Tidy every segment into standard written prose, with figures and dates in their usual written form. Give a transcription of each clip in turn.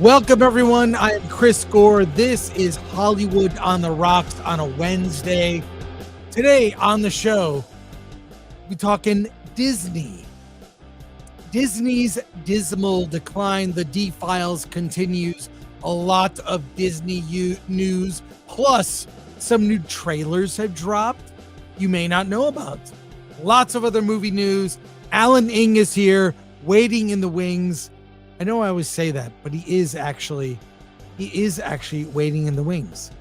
Welcome, everyone. I am Chris Gore. This is Hollywood on the Rocks on a Wednesday. Today on the show, we're talking Disney. Disney's dismal decline. The D-Files continues. A lot of Disney news, plus some new trailers have dropped you may not know about. Lots of other movie news. Alan Ng is here, waiting in the wings. I know I always say that, but he is actually waiting in the wings.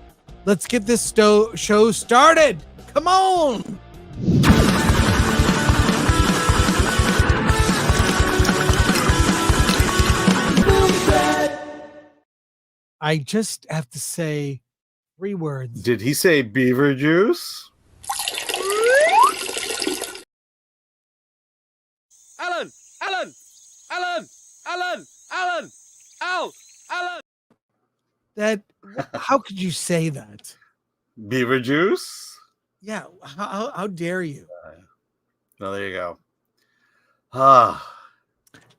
Let's get this show started. Come on. I just have to say 3 words. Did he say beaver juice? Alan! Ow! Alan! That, how could you say that? Beaver juice? Yeah, how dare you? No, there you go.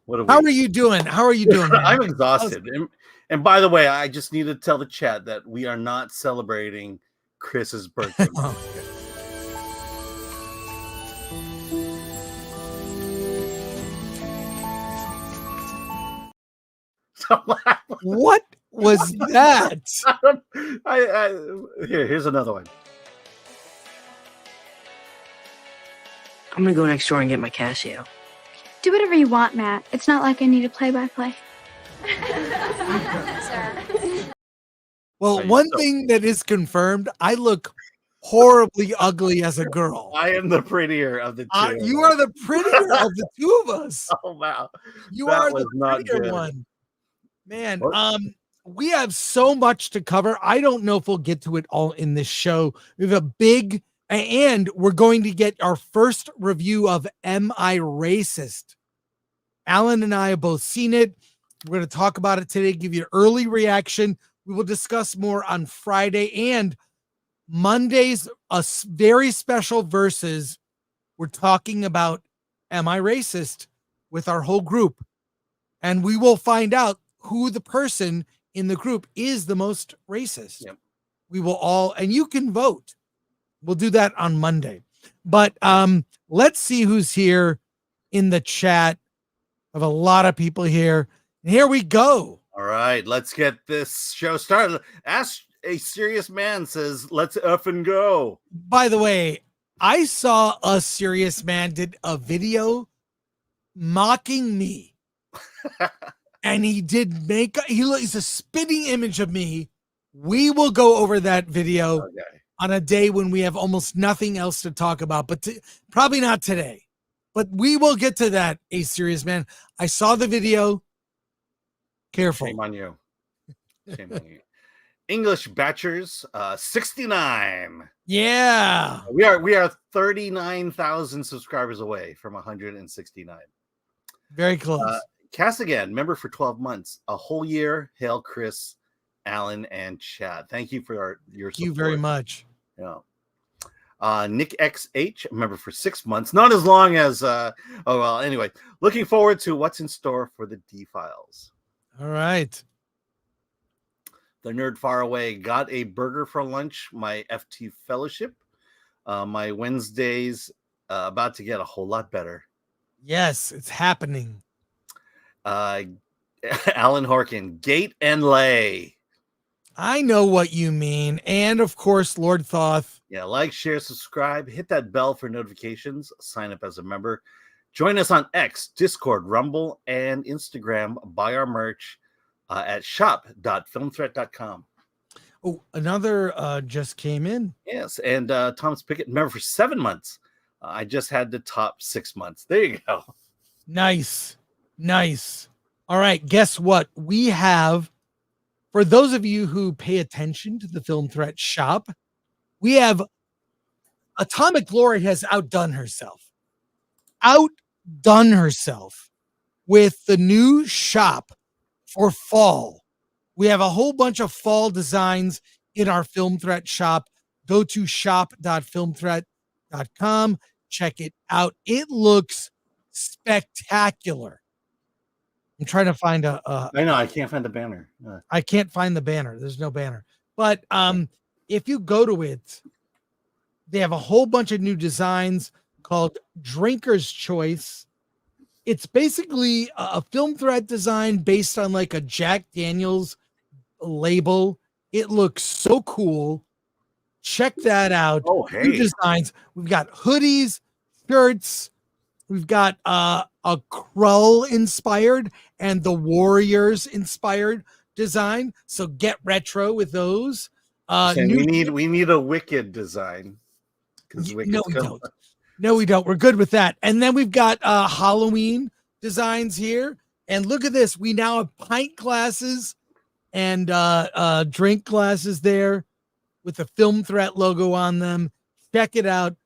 What are you doing? How are you doing? Man? I'm exhausted. And by the way, I just need to tell the chat that we are not celebrating Chris's birthday. What was that? Here's another one. I'm gonna go next door and get my Casio. Do whatever you want, Matt. It's not like I need a play-by-play. Well, one thing that is confirmed, I look horribly ugly as a girl. I am the prettier of the two. You are the prettier of the two of us. Oh, wow. You are the prettier one. Man, we have so much to cover. I don't know if we'll get to it all in this show. We have a big, and we're going to get our first review of Am I Racist? Alan and I have both seen it. We're going to talk about it today, give you an early reaction. We will discuss more on Friday and Monday's a very special versus. We're talking about Am I Racist with our whole group. And we will find out who the person in the group is the most racist. Yep. We will all, and you can vote. We'll do that on Monday. But let's see who's here in the chat. I have a lot of people here. And here we go. All right, let's get this show started. Ask a Serious Man says, let's effing go. By the way, I saw a Serious Man did a video mocking me. And he did he's a spitting image of me. We will go over that video on a day when we have almost nothing else to talk about, but probably not today. But we will get to that, a Serious Man. I saw the video. Careful. Shame on you. Shame on you. English Batchers, 69. Yeah. We are 39,000 subscribers away from 169. Very close. Cass again, member for 12 months, a whole year. Hail Chris, Alan, and Chad. Thank you for your support. Thank you very much. Yeah. Nick XH, member for 6 months. Not as long as anyway. Looking forward to what's in store for the D-Files. All right. The Nerd Far Away got a burger for lunch. My FT fellowship. My Wednesdays about to get a whole lot better. Yes, it's happening. Alan Horkin, Gate and Lay. I know what you mean. And of course, Lord Thoth. Yeah, like, share, subscribe, hit that bell for notifications, sign up as a member. Join us on X, Discord, Rumble, and Instagram. Buy our merch at shop.filmthreat.com. Oh, another just came in. Yes, and Thomas Pickett, member for 7 months. I just had to top 6 months. There you go. Nice. All right, guess what? We have, for those of you who pay attention to the Film Threat shop, we have Atomic Glory has outdone herself with the new shop for fall. We have a whole bunch of fall designs in our Film Threat shop. Go to shop.filmthreat.com. Check it out. It looks spectacular. I'm trying to find I know I can't find the banner. I can't find the banner. There's no banner. But if you go to it, they have a whole bunch of new designs called Drinker's Choice. It's basically a film threat design based on like a Jack Daniels label. It looks so cool. Check that out. Oh, New hey. designs. We've got hoodies, shirts. We've got a Krull inspired and the Warriors inspired design. So get retro with those. We need a Wicked design. No, we don't. No, we don't. We're good with that. And then we've got Halloween designs here. And look at this. We now have pint glasses and drink glasses there with the Film Threat logo on them. Check it out.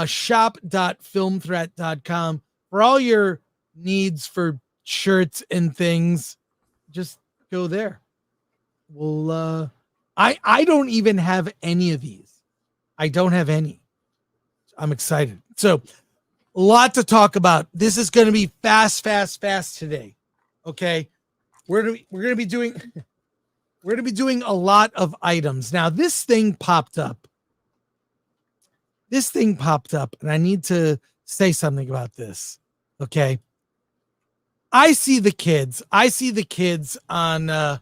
Shop.filmthreat.com for all your needs for shirts and things. Just go there. Well, I don't even have any of these. I don't have any. I'm excited. So a lot to talk about. This is going to be fast today. Okay. We're going to be doing a lot of items. Now this thing popped up. And I need to say something about this. Okay. I see the kids on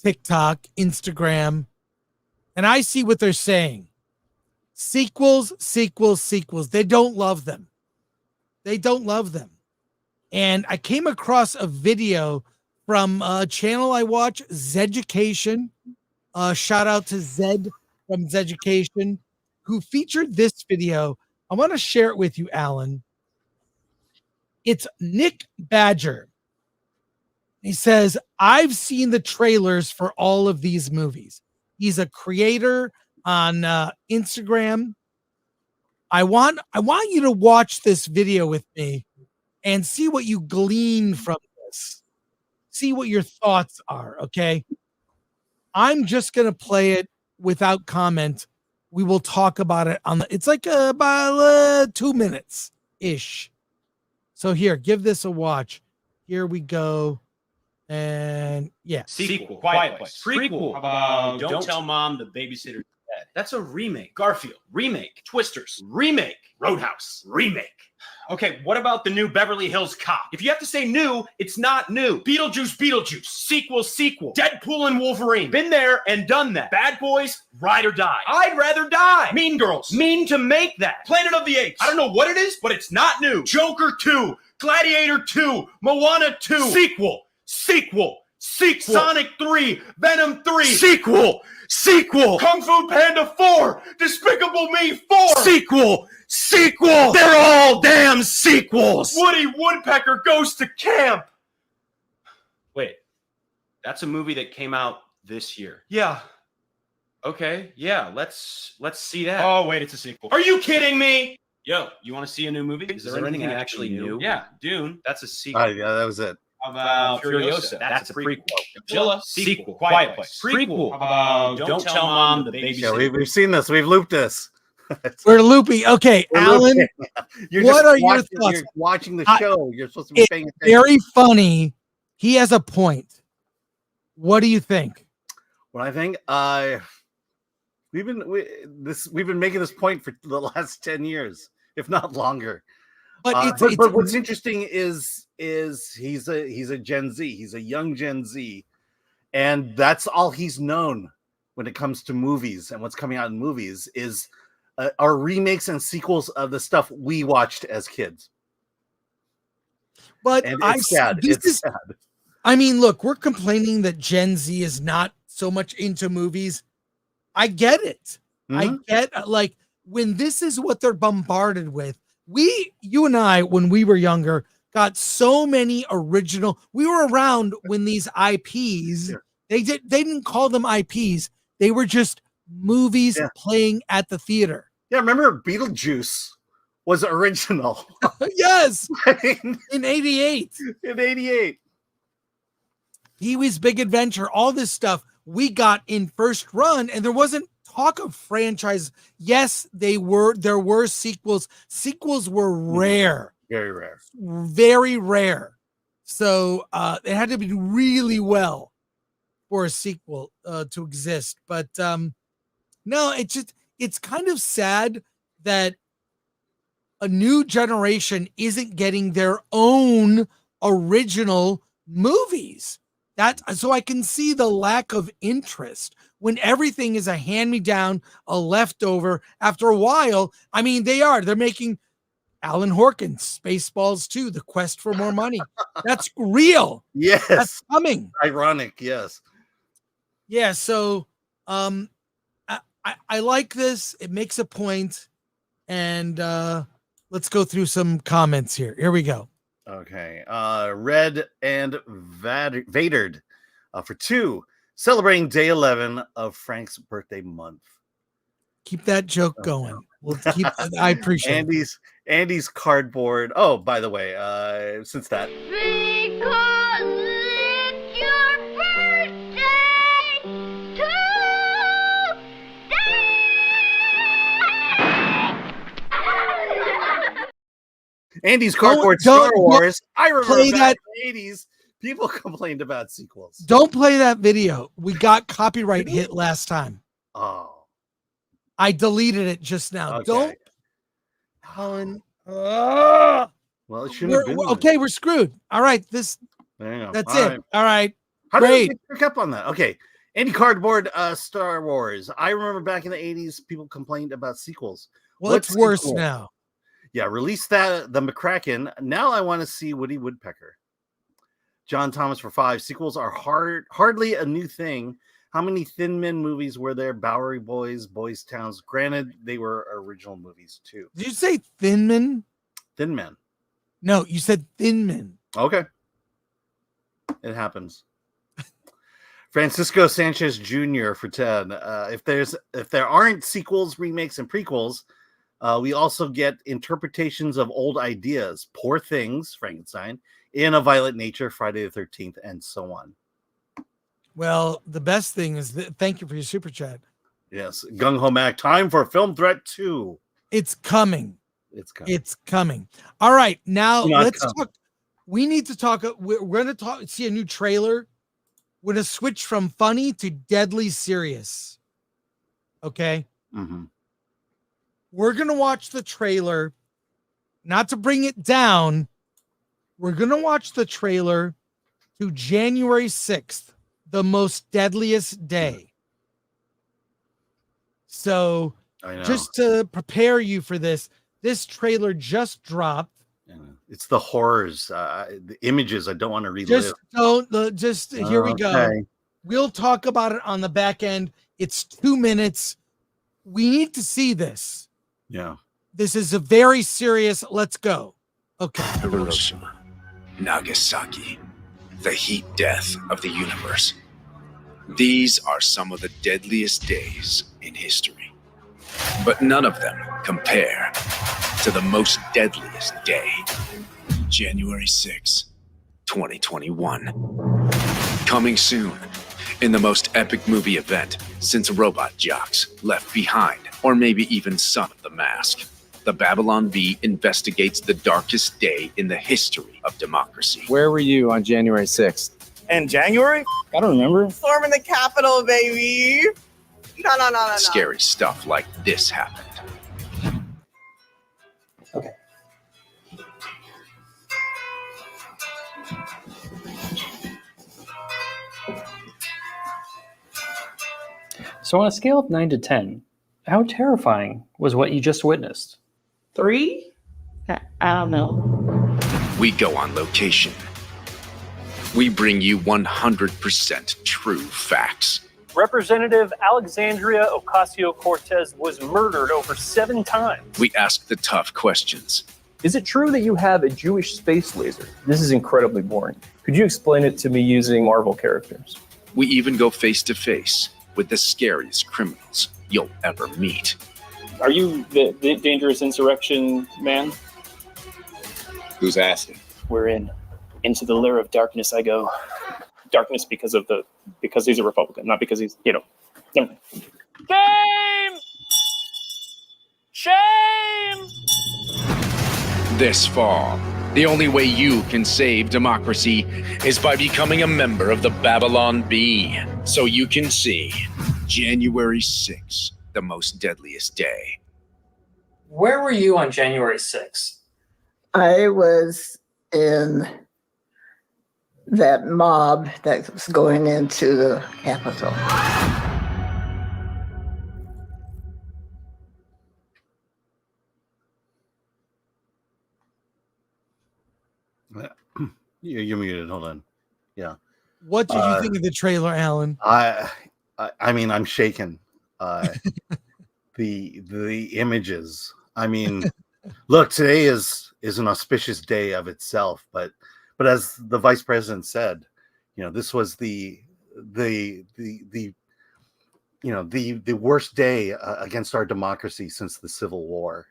TikTok, Instagram, and I see what they're saying. Sequels. They don't love them. And I came across a video from a channel I watch, Zeducation. Shout out to Zed from Zeducation, who featured this video. I want to share it with you, Alan. It's Nick Badger. He says, I've seen the trailers for all of these movies. He's a creator on Instagram. I want you to watch this video with me and see what you glean from this. See what your thoughts are, okay? I'm just going to play it without comment. We will talk about it it's like about 2 minutes ish. So here, give this a watch. Here we go. And yeah. Sequel, Quiet Place. Prequel, about Don't Tell Mom the Babysitter's Dead. That's a remake. Garfield, remake. Twisters, remake. Roadhouse, remake. Okay, what about the new Beverly Hills Cop? If you have to say new, it's not new. Beetlejuice. Sequel. Deadpool and Wolverine. Been there and done that. Bad Boys, Ride or Die. I'd rather die. Mean Girls. Mean to make that. Planet of the Apes. I don't know what it is, but it's not new. Joker 2. Gladiator 2. Moana 2. Sequel. Sonic 3. Venom 3. Sequel. Kung Fu Panda 4. Despicable Me 4. Sequel. They're all damn sequels. Woody Woodpecker Goes to Camp. Wait, that's a movie that came out this year. Yeah. Okay, yeah, let's see that. Oh, wait, it's a sequel. Are you kidding me? Yo, you want to see a new movie? Is there anything actually new? Yeah, Dune. That's a sequel. Yeah, that was it. How about Furiosa? That's a prequel. Godzilla. Sequel. Quiet Place. Prequel. How about Don't Tell Mom the Babysitter? Yeah, we've seen this. We've looped this. We're loopy. Okay, Alan, what are your thoughts? You're watching the show. You're supposed to be paying attention. Very funny. He has a point. What do you think? What I think, we've been making this point for the last 10 years, if not longer. But but what's interesting is he's a Gen Z. He's a young Gen Z, and that's all he's known when it comes to movies and what's coming out in movies is are remakes and sequels of the stuff we watched as kids. But it's sad. It's sad. I mean, look, we're complaining that Gen Z is not so much into movies. I get it. Mm-hmm. I get, like, when this is what they're bombarded with. You and I, when we were younger, got so many original. We were around when these IPs, they didn't call them IPs. They were just movies playing at the theater. Yeah, remember Beetlejuice was original. Yes, in '88. In '88, Pee-wee's Big Adventure, all this stuff we got in first run, and there wasn't talk of franchise. Yes, there were sequels. Sequels were rare. Very rare. Very rare. So it had to be really well for a sequel to exist. But no, it's kind of sad that a new generation isn't getting their own original movies. So I can see the lack of interest when everything is a hand-me-down, a leftover. After a while, I mean, they're making Alan Horkins, Spaceballs 2, The Quest for More Money. That's real. Yes. That's coming. Ironic, yes. Yeah, so I like this. It makes a point. And let's go through some comments here. Here we go. Okay. Red and Vadered for 2, celebrating day 11 of Frank's birthday month. Keep that joke going. We'll keep. I appreciate Andy's cardboard. Oh, by the way, since that. Because it's your birthday today. Andy's cardboard Star Wars. I remember that in the 80s. People complained about sequels. Don't play that video. We got copyright hit last time. Oh. I deleted it just now. Okay. Don't. Colin. Well, it shouldn't have been. Okay, we're screwed. All right. That's All it. right. All right. How Great. did we pick up on that? Okay. Andy cardboard Star Wars. I remember back in the 80s, people complained about sequels. Well, it's worse now. Yeah, release the McCracken. Now I want to see Woody Woodpecker. John Thomas for 5. Sequels are hardly a new thing. How many Thin Men movies were there? Bowery Boys, Boys Towns. Granted, they were original movies too. Did you say Thin Men? Thin Men. No, you said Thin Men. Okay. It happens. Francisco Sanchez Jr. for 10. If there aren't sequels, remakes, and prequels, we also get interpretations of old ideas. Poor Things, Frankenstein, In a Violent Nature, Friday the 13th, and so on. Well, the best thing is thank you for your super chat. Yes. Gung Ho Mac, time for Film Threat 2. It's coming. It's coming. It's coming. All right. Now let's coming. talk. We need to talk. We're going to see a new trailer. We're going to switch from funny to deadly serious. Okay. Mm-hmm. We're going to watch the trailer, not to bring it down. We're going to watch the trailer to January 6th, the most deadliest day. So just to prepare you for this trailer just dropped. It's the horrors, the images I don't want to relive. Here we go. We'll talk about it on the back end. It's 2 minutes. We need to see this. Yeah. This is a very serious. Let's go. Okay. Hiroshima, Nagasaki, the heat death of the universe. These are some of the deadliest days in history. But none of them compare to the most deadliest day. January 6, 2021. Coming soon in the most epic movie event since Robot Jocks, Left Behind, or maybe even Son of the Mask. The Babylon Bee investigates the darkest day in the history of democracy. Where were you on January 6th? In January? I don't remember. Storming the Capitol, baby. No. Scary stuff like this happened. Okay. So on a scale of 9 to 10, how terrifying was what you just witnessed? 3? I don't know. We go on location. We bring you 100% true facts. Representative Alexandria Ocasio-Cortez was murdered over 7 times. We ask the tough questions. Is it true that you have a Jewish space laser? This is incredibly boring. Could you explain it to me using Marvel characters? We even go face to face with the scariest criminals you'll ever meet. Are you the dangerous insurrection man? Who's asking? We're in. Into the lair of darkness I go. Darkness because he's a Republican, not because he's, Never mind. Shame! This fall, The only way you can save democracy is by becoming a member of the Babylon Bee, so you can see January 6th, the most deadliest day. Where were you on January 6th? I was in that mob that was going into the Capitol. You're muted. Hold on. Yeah. What did you think of the trailer, Alan? I mean, I'm shaken. The images. I mean, look, today is an auspicious day of itself, but as the vice president said, this was the worst day against our democracy since the Civil War.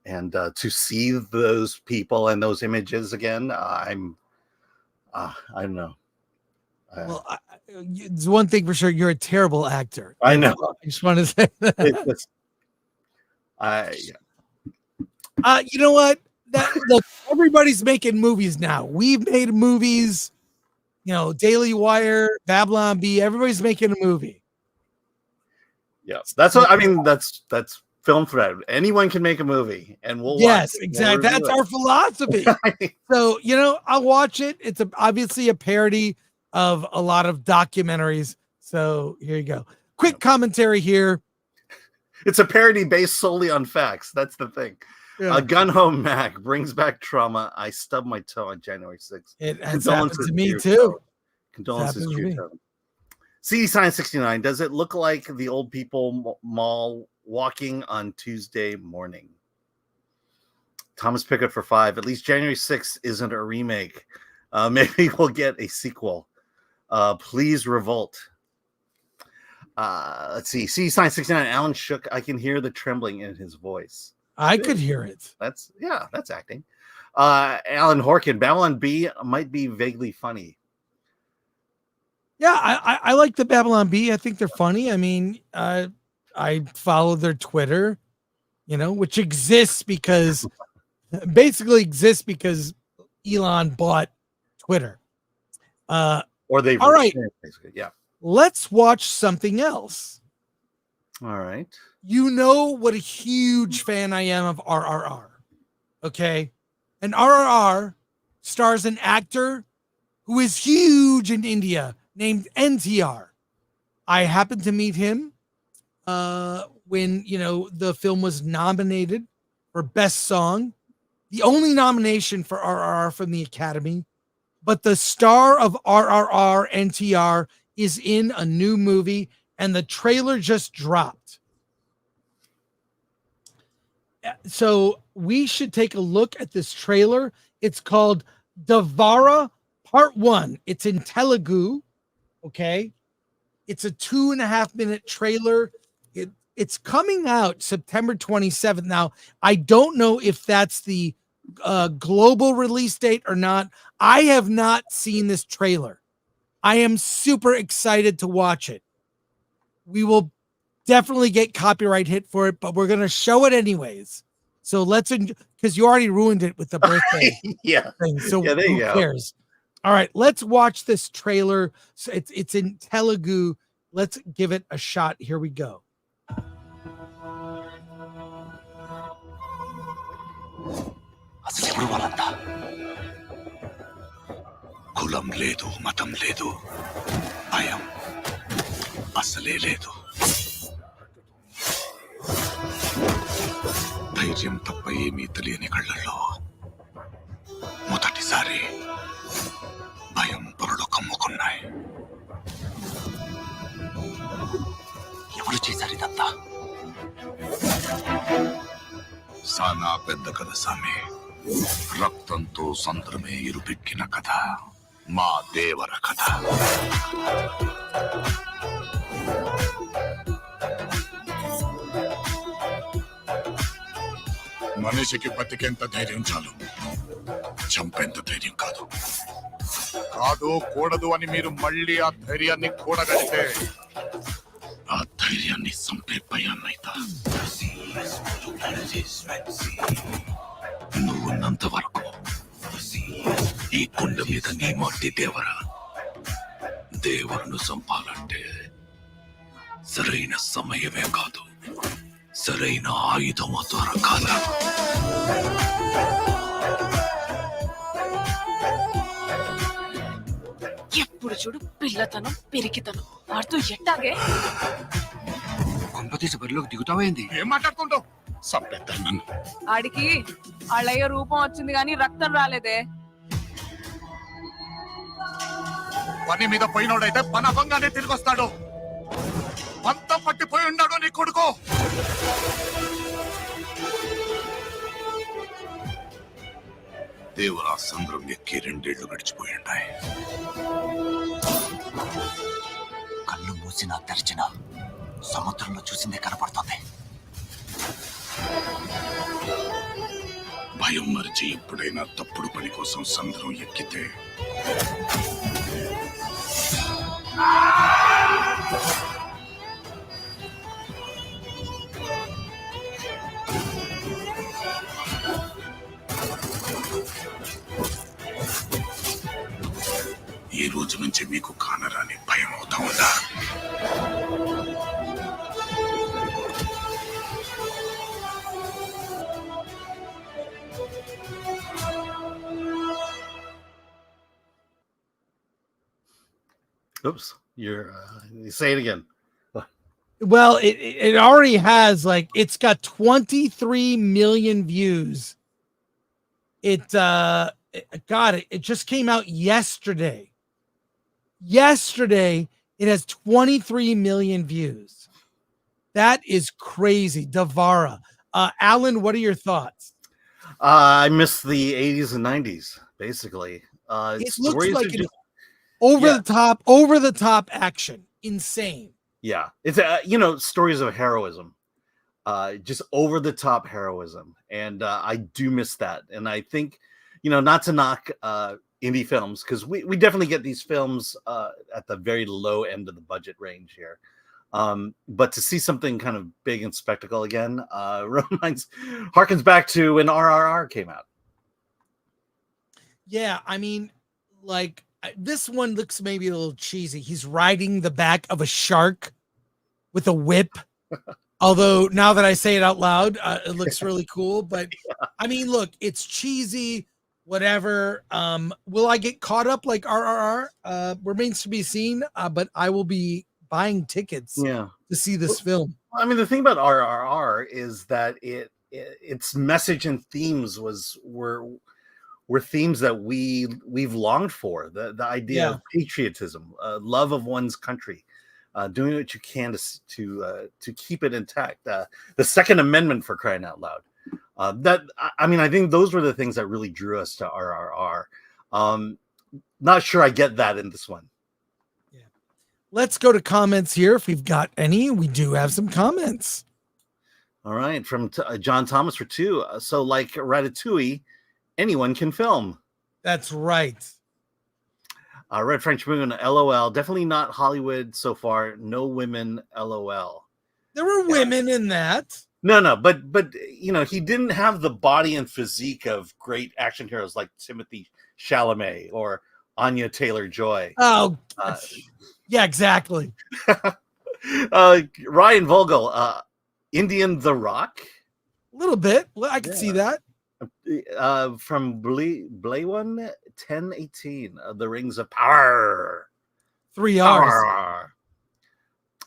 And to see those people and those images again, I don't know. Well, it's one thing for sure. You're a terrible actor. I know. I just want to say that. You know what? Look, everybody's making movies now. We've made movies. Daily Wire, Babylon Bee. Everybody's making a movie. Yes, that's what I mean. That's Film Thread. Anyone can make a movie, and we'll watch it. Exactly. That's our philosophy. So I'll watch it. It's obviously a parody of a lot of documentaries. So here you go. Quick commentary here. It's a parody based solely on facts. That's the thing. Yeah. Gun Home Mac brings back trauma. I stubbed my toe on January 6th. It has happened to me too. Condolences to your toe. CD Sign 69. Does it look like the Old People Mall walking on Tuesday morning? Thomas Pickett for 5. At least January 6th isn't a remake. Maybe we'll get a sequel. Please revolt. Let's see. CD Sign 69. Alan shook. I can hear the trembling in his voice. I could hear it. That's acting. Alan Horkin, Babylon Bee might be vaguely funny. Yeah, I like the Babylon Bee. I think they're funny. I mean, I follow their Twitter, which exists because Elon bought Twitter. Or they all right. Basically, yeah. Let's watch something else. All right. You know what a huge fan I am of RRR. Okay. And RRR stars an actor who is huge in India named NTR. I happened to meet him when, the film was nominated for Best Song, the only nomination for RRR from the Academy. But the star of RRR, NTR, is in a new movie, and the trailer just dropped. So we should take a look at this trailer. It's called Devara Part 1. It's in Telugu. Okay. It's a 2.5-minute trailer. It's coming out September 27th. Now, I don't know if that's the global release date or not. I have not seen this trailer. I am super excited to watch it. We will definitely get copyright hit for it, but we're going to show it anyways. So let's, because you already ruined it with the birthday thing. So there who cares? All right, let's watch this trailer. So it's in Telugu. Let's give it a shot. Here we go. కులం లేదు మతం లేదు భయం అసలే లేదు ధైర్యం తప్ప ఏమీ తెలియని కళ్ళల్లో మొదటిసారి భయం పొరలు కమ్ముకున్నాయి ఎవరు చేశారు ఇదంతా సానా పెద్ద కథ సామి రక్తంతో సంద్రమే ఇరుపెక్కిన కథ మా దేవర కథ మనిషికి బతికేంత ధైర్యం చాలు చంపేంత ధైర్యం కాదు కాదు కూడదు అని మీరు మళ్ళీ ఆ ధైర్యాన్ని కూడగలిగితే ఆ ధైర్యాన్ని చంపే భయాన్నైతా నువ్వు ఉన్నంత వరకు ఇతని మట్టి దేవర దేవులను చంపాలంటే సరైన సమయమే కాదు సరైన ఆయుధం దొరకాల ఎప్పుడు చూడు పిల్లతనం పెరిగితనం వాడితో ఎట్టాగే కొంపతీసి బరిలోకి దిగుతావేంది ఏం మాట్లాడుకుంటావు చంపేద్దాం నన్ను ఆడికి వాళ్ళయ్య రూపం వచ్చింది కానీ రక్తం రాలేదే పని మీద పోయినోడైతే పని అవ్వంగానే తిరిగి వస్తాడు పంతం పట్టిపోయి ఉన్నాడు నీ కొడుకు దేవురా సంద్రం ఎక్కి 2 ఏళ్లు గడిచిపోయిండాయి కళ్ళు మూసినా తెరిచినా సముద్రంలో చూసిందే కనపడుతుంది భయం మరిచి ఎప్పుడైనా తప్పుడు పని కోసం సంద్రం ఎక్కితే ఈ రోజు నుంచి మీకు కానరాని భయం అవుతా ఉందా Oops, you say it again. Well, it already has it's got 23 million views. It just came out yesterday. Yesterday, it has 23 million views. That is crazy. Devara. Alan, what are your thoughts? I miss the 80s and 90s, basically. It looks like over the top action. Insane. Yeah, it's stories of heroism, just over the top heroism, and I do miss that. And I think, not to knock indie films, because we definitely get these films at the very low end of the budget range here, but to see something kind of big and spectacle again harkens back to when RRR came out. Yeah, I mean, this one looks maybe a little cheesy. He's riding the back of a shark with a whip. Although now that I say it out loud, it looks really cool. But I mean, look, it's cheesy, whatever. Will I get caught up like RRR? Remains to be seen. But I will be buying tickets to see this film. I mean, the thing about RRR is that its message and themes were themes that we've longed for. The idea of patriotism, love of one's country, doing what you can to keep it intact. The Second Amendment, for crying out loud. I think those were the things that really drew us to RRR. Not sure I get that in this one. Yeah. Let's go to comments here if we've got any. We do have some comments. All right, from John Thomas for 2. So like Ratatouille, anyone can film. That's right. Red French Moon, LOL. Definitely not Hollywood so far. No women, LOL. There were women in that. No, but he didn't have the body and physique of great action heroes like Timothy Chalamet or Anya Taylor-Joy. Oh, yeah, exactly. Ryan Vogel, Indian The Rock. A little bit. I can see that. From Blayone 1018, The Rings of Power. 3 hours.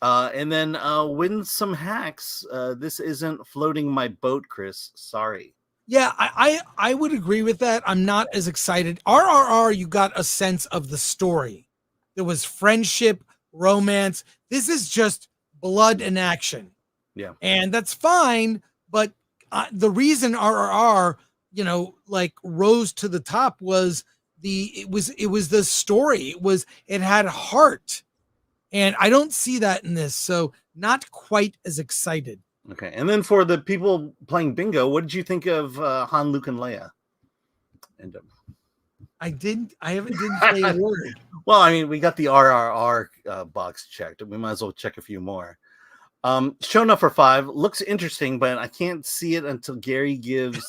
And then win some hacks. This isn't floating my boat, Chris. Sorry. Yeah, I would agree with that. I'm not as excited. RRR, you got a sense of the story. There was friendship, romance. This is just blood and action. Yeah. And that's fine, but the reason RRR, rose to the top was it was the story. It had heart. And I don't see that in this, so not quite as excited. Okay, and then for the people playing bingo, what did you think of Han, Luke, and Leia? And I didn't say a word. Well, I mean, we got the RRR box checked. We might as well check a few more. Shown up for 5, looks interesting, but I can't see it until Gary gives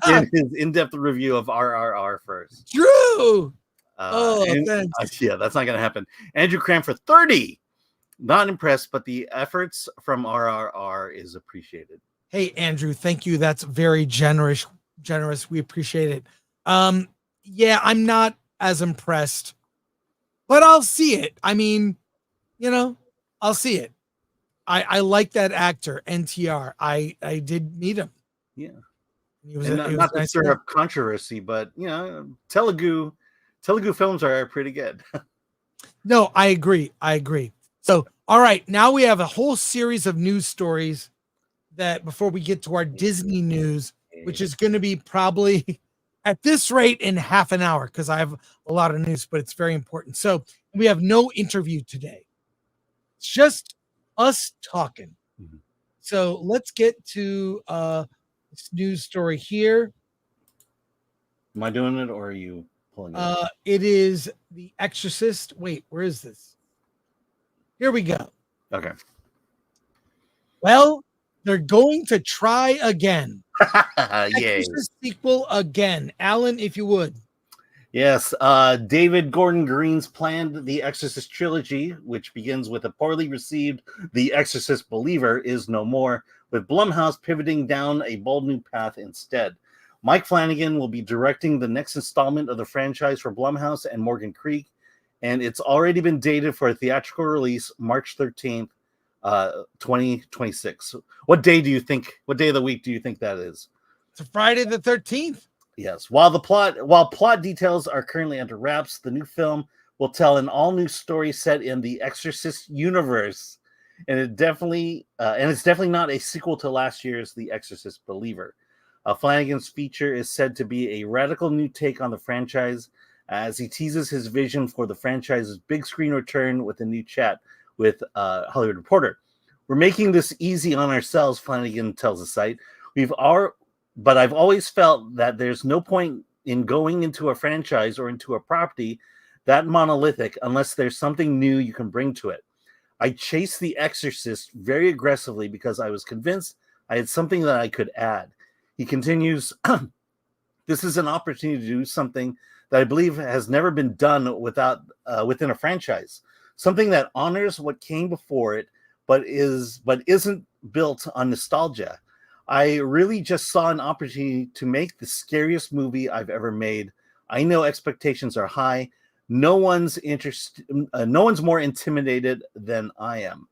his in-depth review of RRR first. True. Thanks. Yeah, that's not going to happen. Andrew Cram for 30. Not impressed, but the efforts from RRR is appreciated. Hey, Andrew, thank you. That's very generous. We appreciate it. Yeah, I'm not as impressed, but I'll see it. I mean, I'll see it. I like that actor, NTR. I did meet him. Yeah. He was Not to nice stir guy. up controversy, but Telugu films are pretty good. No, I agree. So, all right, now we have a whole series of news stories that before we get to our Disney news, which is going to be probably at this rate in half an hour because I have a lot of news, but it's very important. So we have no interview today. It's just us talking. So let's get to this news story here. Am I doing it or are you pulling it up? It is The Exorcist. Wait, where is this? Here we go. Okay. Well, they're going to try again. Yay. Exorcist sequel again. Alan, if you would. Yes, David Gordon Green's planned The Exorcist trilogy, which begins with a poorly received The Exorcist Believer is No More, with Blumhouse pivoting down a bold new path instead. Mike Flanagan will be directing the next installment of the franchise for Blumhouse and Morgan Creek, and it's already been dated for a theatrical release March 13th, 2026. What day of the week do you think that is? It's a Friday the 13th. Yes. While plot details are currently under wraps, the new film will tell an all-new story set in the Exorcist universe, and it's definitely not a sequel to last year's The Exorcist Believer. Flanagan's feature is said to be a radical new take on the franchise, as he teases his vision for the franchise's big screen return with a new chat with Hollywood Reporter. We're making this easy on ourselves, Flanagan tells the site. But I've always felt that there's no point in going into a franchise or into a property that monolithic unless there's something new you can bring to it. I chased The Exorcist very aggressively because I was convinced I had something that I could add. He continues, this is an opportunity to do something that I believe has never been done within a franchise. Something that honors what came before it, but isn't built on nostalgia. I really just saw an opportunity to make the scariest movie I've ever made. I know expectations are high. No one's more intimidated than I am.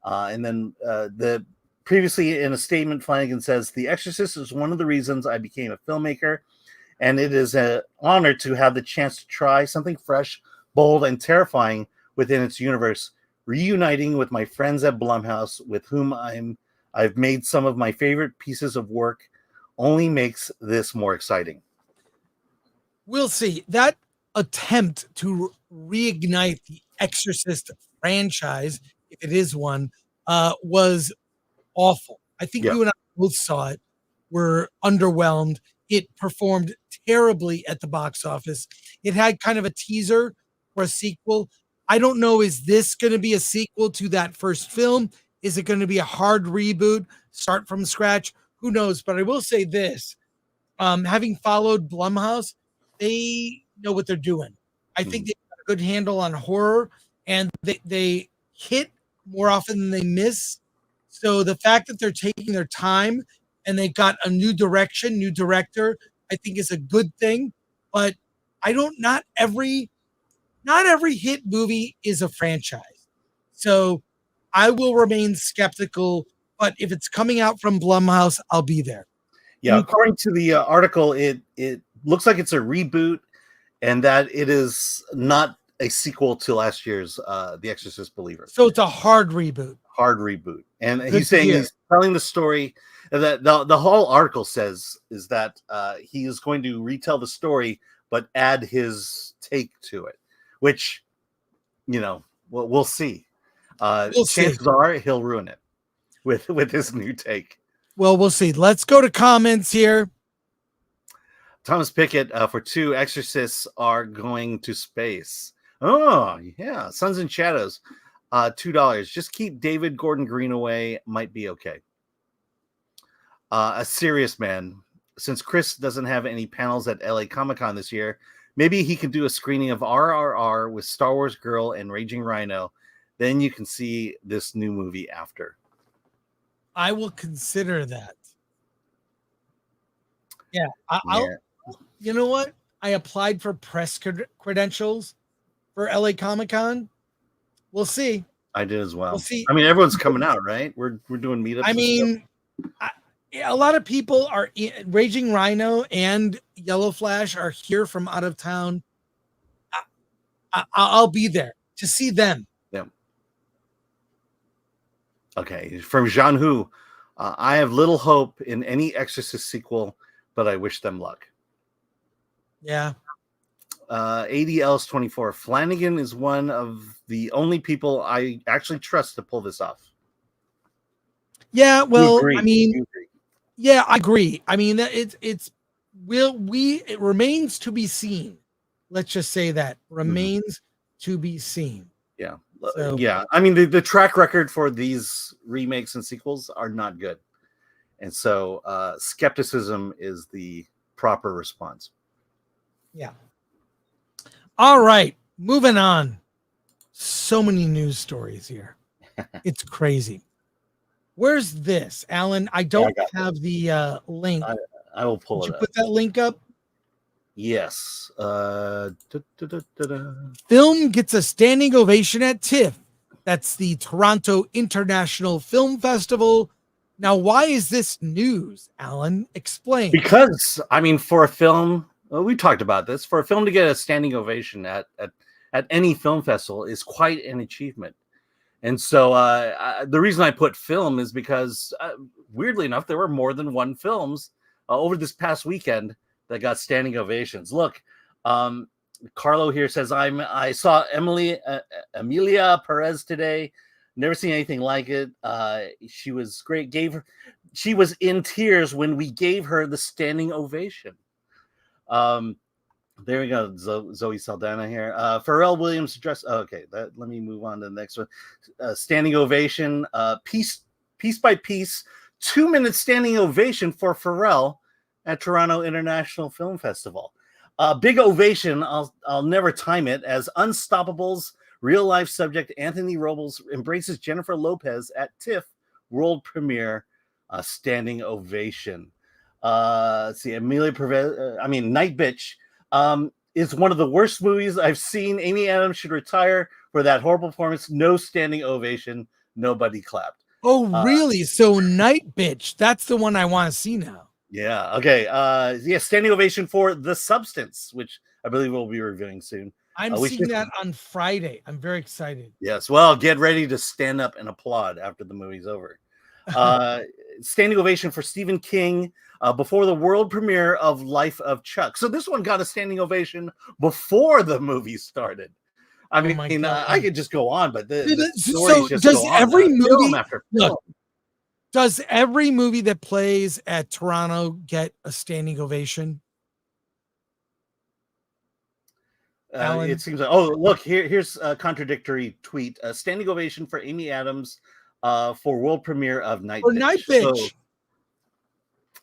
And then previously in a statement, Flanagan says, The Exorcist is one of the reasons I became a filmmaker, and it is an honor to have the chance to try something fresh, bold, and terrifying within its universe, reuniting with my friends at Blumhouse, with whom I've made some of my favorite pieces of work, only makes this more exciting. We'll see. That attempt to reignite the Exorcist franchise, if it is one, was awful. I think you and I both saw it. Were underwhelmed. It performed terribly at the box office. It had kind of a teaser for a sequel. I don't know, is this going to be a sequel to that first film? Is it going to be a hard reboot, start from scratch? Who knows? But I will say this, having followed Blumhouse, they know what they're doing. I think they got a good handle on horror, and they hit more often than they miss. So the fact that they're taking their time and they got a new direction, new director, I think is a good thing. But not every hit movie is a franchise. So I will remain skeptical, but if it's coming out from Blumhouse, I'll be there. Yeah, according to the article, it looks like it's a reboot, and that it is not a sequel to last year's The Exorcist Believer. So it's a hard reboot. Hard reboot. And Good he's saying to hear. he's telling the story that the whole article says is that he is going to retell the story, but add his take to it, which, we'll see. Chances are he'll ruin it with his new take. Well, we'll see. Let's go to comments here. Thomas Pickett for 2 Exorcists are going to space. Oh, yeah. Suns and Shadows, $2. Just keep David Gordon Green away. Might be okay. A serious man. Since Chris doesn't have any panels at LA Comic-Con this year, maybe he could do a screening of RRR with Star Wars Girl and Raging Rhino. Then you can see this new movie after. I will consider that. Yeah, I'll. You know what? I applied for press credentials for LA Comic-Con. We'll see. I did as well. We'll see. I mean, everyone's coming out, right? We're doing meetups. I mean, a lot of people are Raging Rhino and Yellow Flash are here from out of town. I'll be there to see them. Yeah. Okay. From Jean Hu, I have little hope in any Exorcist sequel, but I wish them luck. Yeah. ADLs24. Flanagan is one of the only people I actually trust to pull this off. Yeah, well, I mean, yeah, I agree. I mean, it remains to be seen. Let's just say that remains to be seen. Yeah. So, yeah. I mean, the track record for these remakes and sequels are not good. And so skepticism is the proper response. Yeah. All right, moving on. So many news stories here. It's crazy. Where's this, Alan? I don't have the link. I will pull Did it you up. put that link up? Yes. Film gets a standing ovation at TIFF. That's the Toronto International Film Festival. Now, why is this news, Alan? Explain. Because, I mean, for a film, well, we talked about this, for a film to get a standing ovation at any film festival is quite an achievement. And so the reason I put film is because, weirdly enough, there were more than one films over this past weekend that got standing ovations. Look, Carlo here says, I saw Emilia Perez today. Never seen anything like it. She was great. She was in tears when we gave her the standing ovation. There we go. Zoe Saldana here. Pharrell Williams address. Okay, let me move on to the next one. Standing ovation. Piece by piece. 2-minute standing ovation for Pharrell at Toronto International Film Festival. Big ovation. I'll never time it. As Unstoppables real life subject Anthony Robles embraces Jennifer Lopez at TIFF world premiere. Standing ovation. Let's see, Night Bitch is one of the worst movies I've seen. Amy Adams should retire for that horrible performance. No standing ovation. Nobody clapped. Oh, really? So Night Bitch, that's the one I want to see now. Yeah. Okay. Standing ovation for The Substance, which I believe we'll be reviewing soon. I'm seeing that on Friday. I'm very excited. Yes. Well, get ready to stand up and applaud after the movie's over. Standing ovation for Stephen King before the world premiere of Life of Chuck. So this one got a standing ovation before the movie started. I mean, I could just go on, but the stories just does go on. Every movie after film. look, does every movie that plays at Toronto get a standing ovation? It seems like, oh, look, here's a contradictory tweet. A standing ovation for Amy Adams for world premiere of Night Bitch. Night Bitch.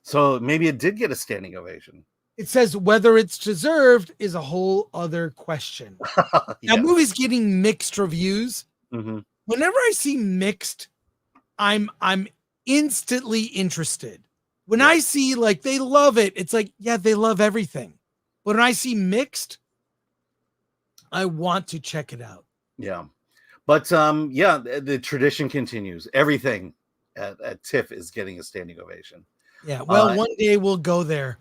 So maybe it did get a standing ovation. It says whether it's deserved is a whole other question. Yeah. That movie's getting mixed reviews. Mm-hmm. Whenever I see mixed, I'm instantly interested. When I see like they love it, it's like, yeah, they love everything. But when I see mixed, I want to check it out. Yeah. But the tradition continues. Everything at TIFF is getting a standing ovation. Yeah. Well, one day we'll go there.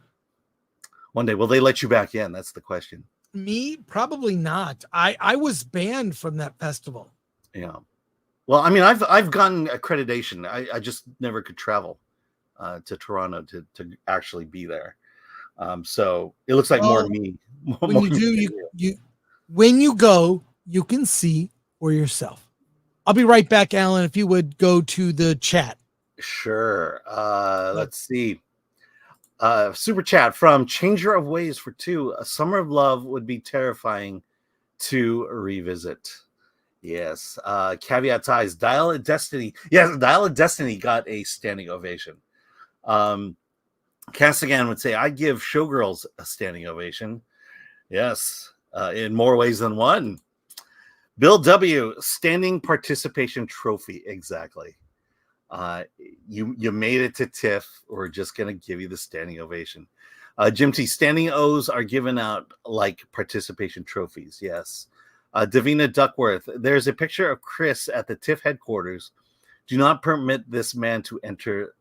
One day. Will they let you back in? That's the question. Me? Probably not. I was banned from that festival. Yeah. Well, I mean, I've gotten accreditation. I just never could travel to Toronto to actually be there. So it looks like more me. When you do, when you go, you can see for yourself. I'll be right back, Alan, if you would go to the chat. Sure. Let's see. Super chat from Changer of Ways for 2. A Summer of Love would be terrifying to revisit. Yes. Caveat ties. Dial of Destiny. Yes, Dial of Destiny got a standing ovation. Castigan would say, I give Showgirls a standing ovation. Yes, in more ways than one. Bill W. Standing participation trophy. Exactly. You made it to TIFF. We're just gonna give you the standing ovation. Jim T. Standing O's are given out like participation trophies. Yes. Davina Duckworth. There's a picture of Chris at the TIFF headquarters. Do not permit this man to enter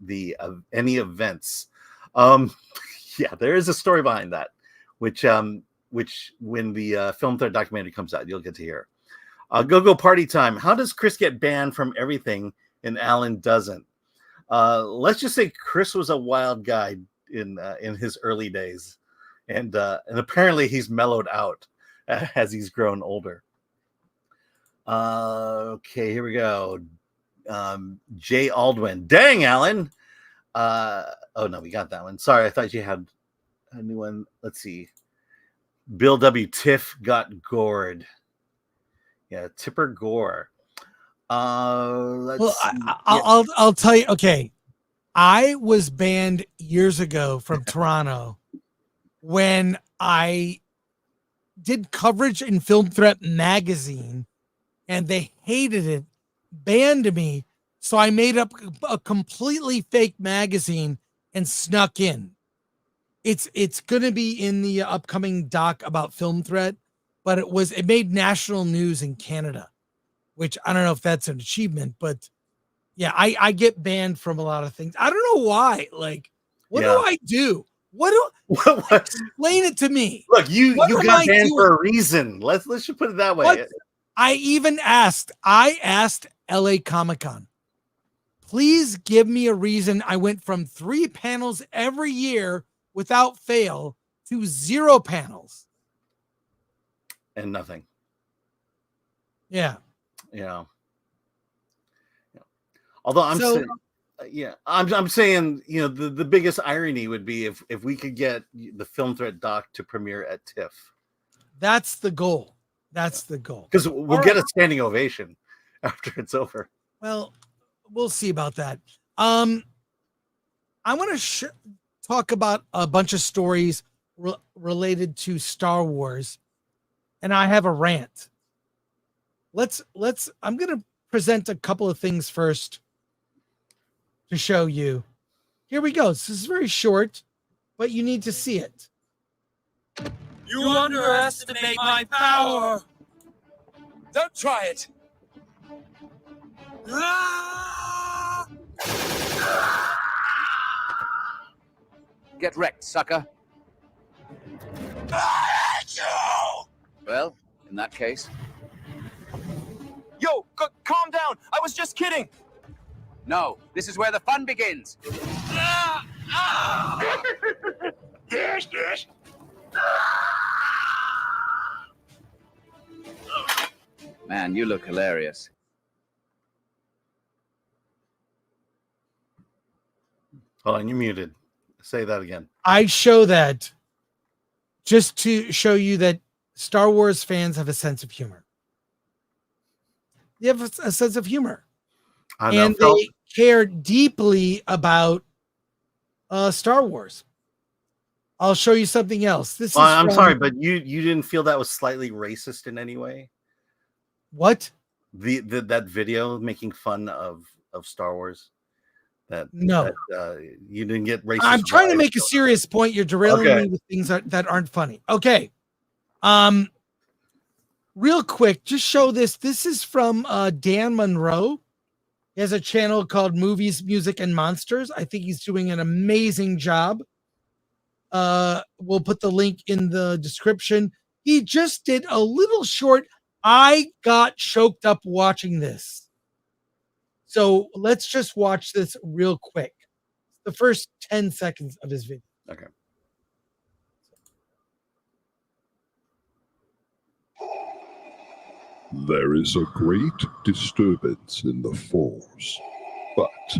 any events. Yeah, there is a story behind that, which when the Film Thread documentary comes out, you'll get to hear. Go party time. How does Chris get banned from everything and Alan doesn't? Let's just say Chris was a wild guy in his early days, and apparently he's mellowed out as he's grown older. Okay, here we go. Jay Aldwin. Dang, Alan. Oh no, we got that one. Sorry, I thought you had a new one. Let's see. Bill W. Tiff got gored. Yeah, Tipper Gore. I'll tell you. Okay, I was banned years ago from Toronto when I did coverage in Film Threat magazine, and they hated it, banned me. So I made up a completely fake magazine and snuck in. It's going to be in the upcoming doc about Film Threat, but it made national news in Canada, which I don't know if that's an achievement, but yeah, I get banned from a lot of things. I don't know why. Like, what do I do? Explain it to me. Look, you got banned for a reason. Let's just put it that way. I asked LA Comic-Con, please give me a reason I went from 3 panels every year without fail to 0 panels. And nothing. Yeah. Yeah. Although I'm saying, you know, the biggest irony would be if we could get the Film Threat doc to premiere at TIFF. That's the goal. That's the goal. Because we'll get a standing ovation after it's over. Well, we'll see about that. I want to talk about a bunch of stories related to Star Wars, and I have a rant. I'm going to present a couple of things first to show you. Here we go. This is very short, but you need to see it. You underestimate my power. Don't try it. Get wrecked, sucker. Well, in that case. Yo, calm down. I was just kidding. No, this is where the fun begins. Yes. Man, you look hilarious. Hold on, you're muted. Say that again. I show that just to show you that Star Wars fans have a sense of humor. They have a sense of humor. And they care deeply about Star Wars. I'll show you something else. I'm sorry, but you didn't feel that was slightly racist in any way? What? That video making fun of Star Wars? No. You didn't get racist. I'm trying to make a serious point. You're derailing me with things that aren't funny. Okay. Real quick, just show this. This is from Dan Monroe. He has a channel called Movies, Music, and Monsters. I think he's doing an amazing job. We'll put the link in the description. He just did a little short. I got choked up watching this. So let's just watch this real quick. The first 10 seconds of his video. Okay. There is a great disturbance in the Force, but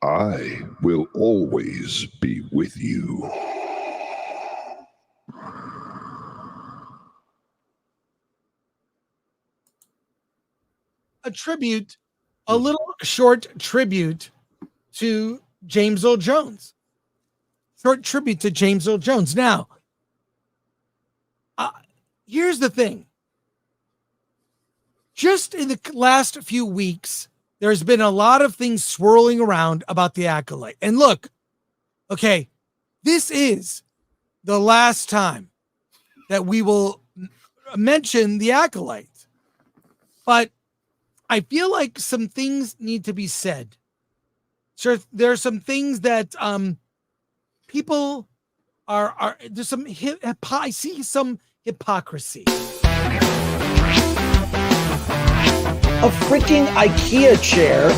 I will always be with you. A little short tribute to James Earl Jones. Short tribute to James Earl Jones. Now, Here's the thing. Just in the last few weeks, there's been a lot of things swirling around about The Acolyte. And look, okay, this is the last time that we will mention The Acolyte. But I feel like some things need to be said. Sure, there are some things that people are there's some I see some hypocrisy. A freaking IKEA chair.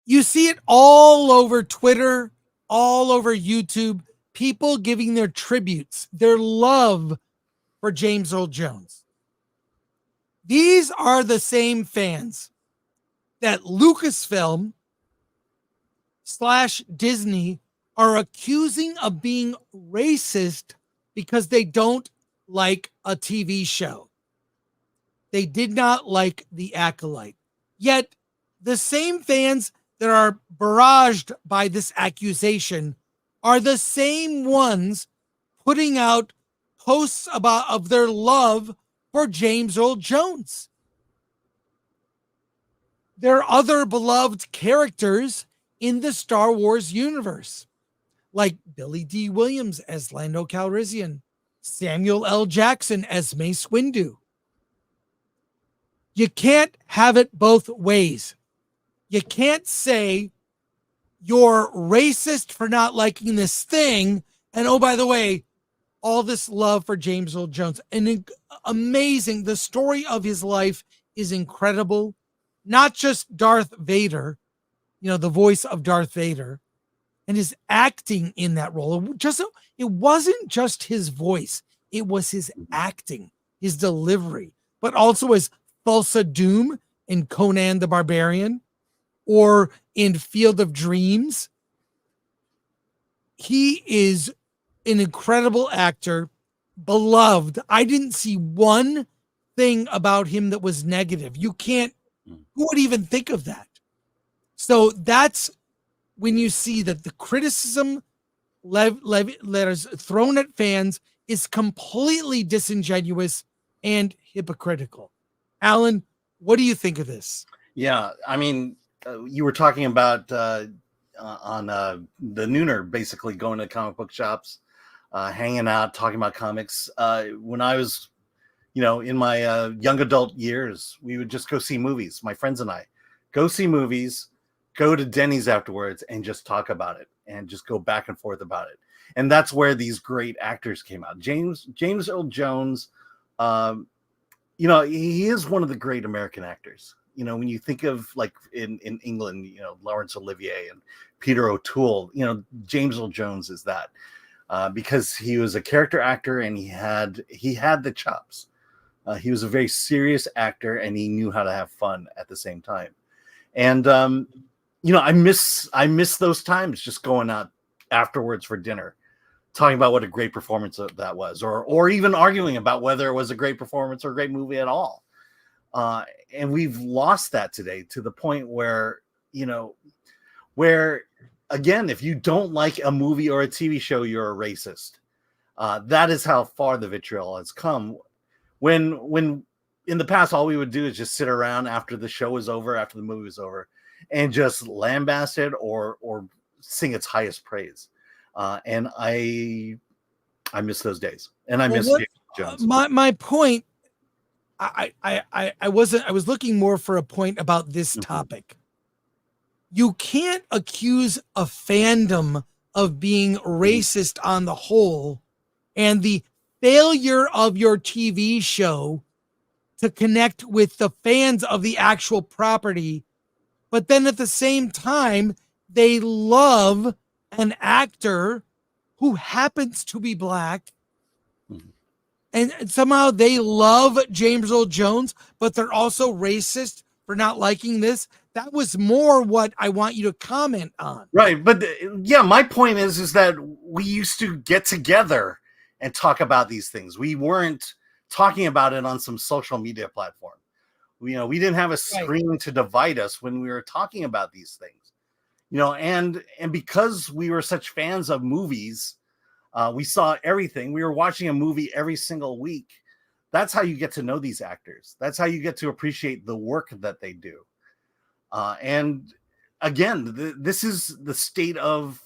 You see it all over Twitter, all over YouTube, people giving their tributes, their love for James Earl Jones. These are the same fans that Lucasfilm / Disney are accusing of being racist because they don't like a TV show. They did not like The Acolyte. Yet the same fans that are barraged by this accusation are the same ones putting out posts of their love for James Earl Jones. There are other beloved characters in the Star Wars universe, like Billy D. Williams as Lando Calrissian, Samuel L. Jackson as Mace Windu. You can't have it both ways. You can't say you're racist for not liking this thing, and oh, by the way, all this love for James Earl Jones. And amazing. The story of his life is incredible. Not just Darth Vader, the voice of Darth Vader, and his acting in that role. It wasn't just his voice. It was his acting, his delivery, but also his Thulsa Doom in Conan the Barbarian or in Field of Dreams. He is an incredible actor, beloved. I didn't see one thing about him that was negative. Who would even think of that? So that's when you see that the criticism letters thrown at fans is completely disingenuous and hypocritical. Alan, what do you think of this? Yeah, I mean, you were talking about on the Nooner, basically going to comic book shops, hanging out, talking about comics. When I was, in my young adult years, we would just go see movies. My friends and I go see movies, go to Denny's afterwards, and just talk about it, and just go back and forth about it. And that's where these great actors came out. James Earl Jones, he is one of the great American actors. When you think of like in England, Laurence Olivier and Peter O'Toole, James Earl Jones is that because he was a character actor and he had the chops. He was a very serious actor and he knew how to have fun at the same time. And I miss those times, just going out afterwards for dinner, talking about what a great performance that was, or even arguing about whether it was a great performance or a great movie at all. And we've lost that today to the point where, again, if you don't like a movie or a TV show, you're a racist. That is how far the vitriol has come. When in the past, all we would do is just sit around after the show was over, after the movie was over, and just lambast it or sing its highest praise. And I miss those days, and I miss James Jones. My point, I was looking more for a point about this topic. You can't accuse a fandom of being racist on the whole, and the failure of your TV show to connect with the fans of the actual property, but then at the same time, they love an actor who happens to be black, and somehow they love James Earl Jones, but they're also racist for not liking this. That was more what I want you to comment on. Right. But my point is that we used to get together and talk about these things. We weren't talking about it on some social media platform. We didn't have a screen to divide us when we were talking about these things. And because we were such fans of movies, We saw everything. We were watching a movie every single week. That's how you get to know these actors. That's how you get to appreciate the work that they do. And again, this is the state of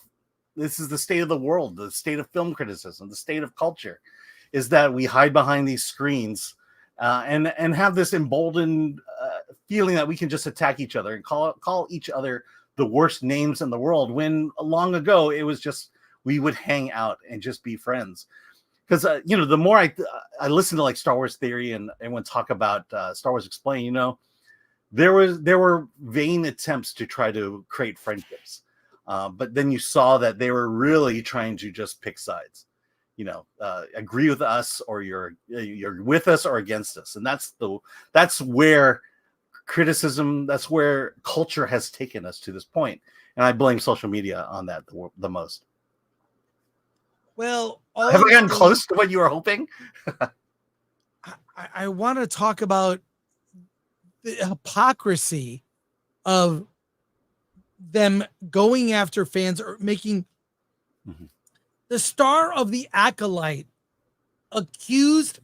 the world, the state of film criticism, the state of culture, is that we hide behind these screens and have this emboldened feeling that we can just attack each other and call each other the worst names in the world, when long ago it was just we would hang out and just be friends. Because the more I listen to like Star Wars Theory and everyone talk about Star Wars Explained, there were vain attempts to try to create friendships, but then you saw that they were really trying to just pick sides. Agree with us, or you're with us or against us, and that's where criticism, that's where culture has taken us to this point, and I blame social media on that the most. Well, have I gotten close to what you were hoping? I want to talk about the hypocrisy of them going after fans or making the star of the Acolyte accused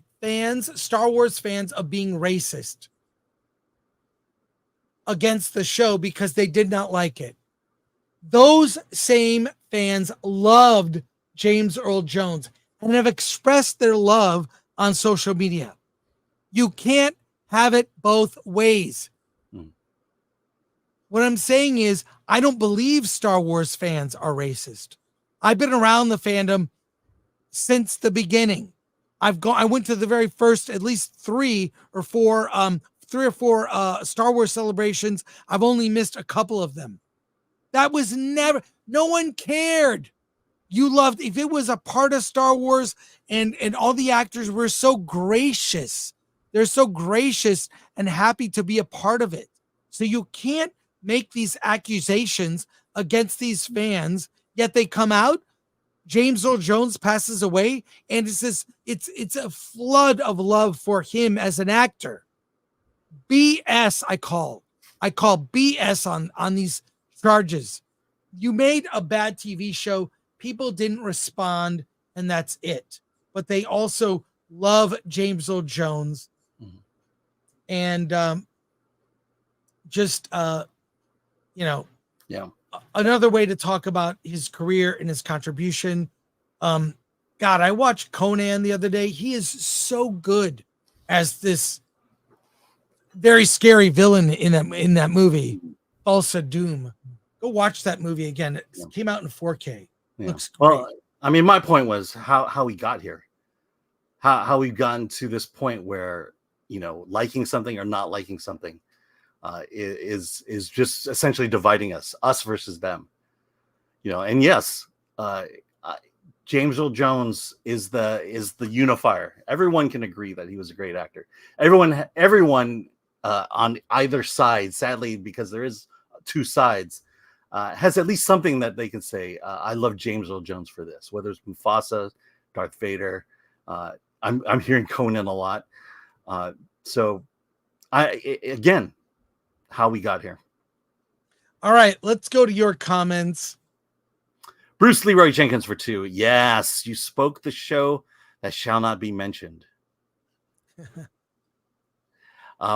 Star Wars fans, of being racist against the show because they did not like it. Those same fans loved James Earl Jones and have expressed their love on social media. You can't have it both ways. What I'm saying is, I don't believe Star Wars fans are racist. I've been around the fandom since the beginning. I went to the very first, at least three or four Star Wars celebrations. I've only missed a couple of them. That was never, no one cared. You loved, if it was a part of Star Wars, and all the actors were so gracious. They're so gracious and happy to be a part of it. So you can't make these accusations against these fans, yet they come out. James Earl Jones passes away, and it's a flood of love for him as an actor. BS, I call BS on these charges. You made a bad TV show. People didn't respond, and that's it. But they also love James Earl Jones. And another way to talk about his career and his contribution. God, I watched Conan the other day. He is so good as this very scary villain in that movie, Ulsa Doom. Go watch that movie again. It came out in 4K. Looks great. Well, I mean, my point was how we got here, how we've gotten to this point where liking something or not liking something is just essentially dividing us versus them. And yes, James Earl Jones is the unifier. Everyone can agree that he was a great actor. Everyone on either side, sadly, because there is two sides, has at least something that they can say. I love James Earl Jones for this, whether it's Mufasa, Darth Vader. I'm hearing Conan a lot. So again, how we got here. All right, let's go to your comments. Bruce Leroy Jenkins for 2. Yes, you spoke the show that shall not be mentioned.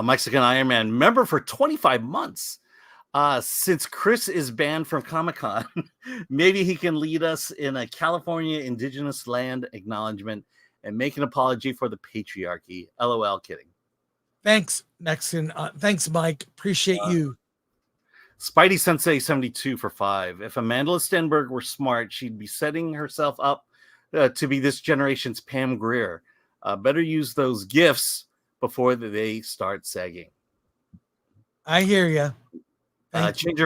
Mexican Iron Man member for 25 months. Since Chris is banned from Comic-Con, maybe he can lead us in a California indigenous land acknowledgement and make an apology for the patriarchy. LOL, kidding. Thanks, Mexican. Thanks, Mike. Appreciate you. Spidey Sensei 72 for 5. If Amandla Stenberg were smart, she'd be setting herself up to be this generation's Pam Grier. Better use those gifts before they start sagging. I hear you. Change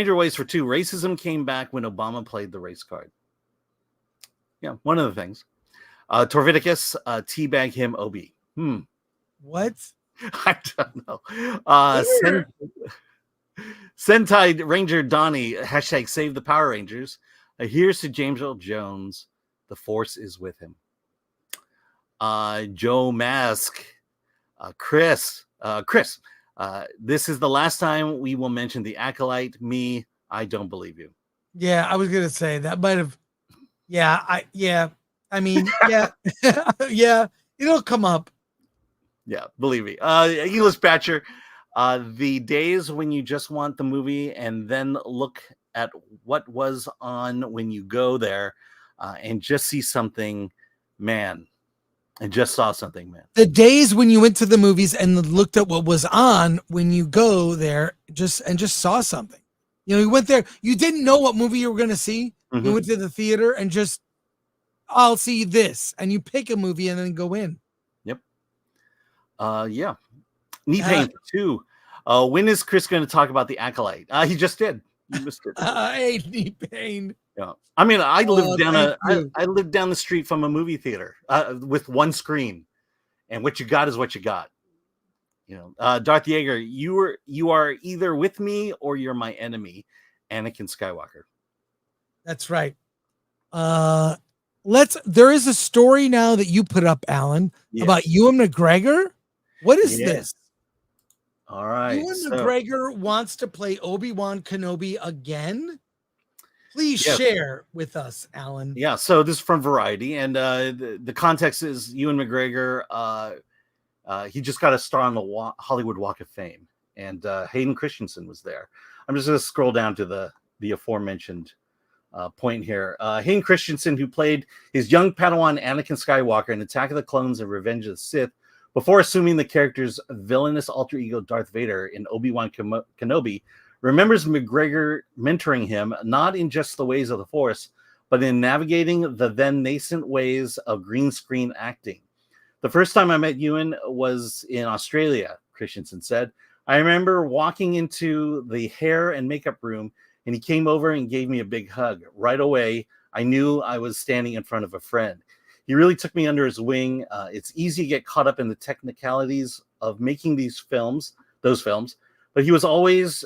your ways for 2. Racism came back when Obama played the race card. Yeah, one of the things. Torvidicus, teabag him, Obi. What? I don't know. Sentai Ranger Donnie, hashtag save the Power Rangers. Here's to James Earl Jones. The Force is with him. Joe Mask, Chris, this is the last time we will mention the Acolyte. Me, I don't believe you. Yeah, I was gonna say that might have. Yeah, I mean, yeah, yeah, it'll come up. Yeah, believe me. English Batcher, the days when you just want the movie and then look at what was on when you go there and just see something, man. I just saw something, man. The days when you went to the movies and looked at what was on when you go there just saw something. You know, you went there, you didn't know what movie you were going to see. Mhm. You went to the theater and just, I'll see this. And you pick a movie and then go in. Yep. Yeah. Knee pain too. When is Chris going to talk about The Acolyte? He just did. You missed it. I hate knee pain. Yeah. I mean, I lived thank I lived down the street from a movie theater with one screen, and what you got is what you got. You know, Darth Yeager, you are either with me or you're my enemy, Anakin Skywalker. That's right. There is a story now that you put up, Alan, about Ewan McGregor. What is this? All right. Ewan McGregor wants to play Obi-Wan Kenobi again. Please share with us, Alan. Yeah, so this is from Variety, and the context is Ewan McGregor. He just got a star on the Hollywood Walk of Fame, and Hayden Christensen was there. I'm just going to scroll down to the aforementioned point here. Hayden Christensen, who played his young Padawan Anakin Skywalker in Attack of the Clones and Revenge of the Sith, before assuming the character's villainous alter ego Darth Vader in Obi-Wan Kenobi, remembers McGregor mentoring him not in just the ways of the Force, but in navigating the then nascent ways of green screen acting. The first time I met Ewan was in Australia, Christensen said. I remember walking into the hair and makeup room, and he came over and gave me a big hug. Right away, I knew I was standing in front of a friend. He really took me under his wing. It's easy to get caught up in the technicalities of making those films, but he was always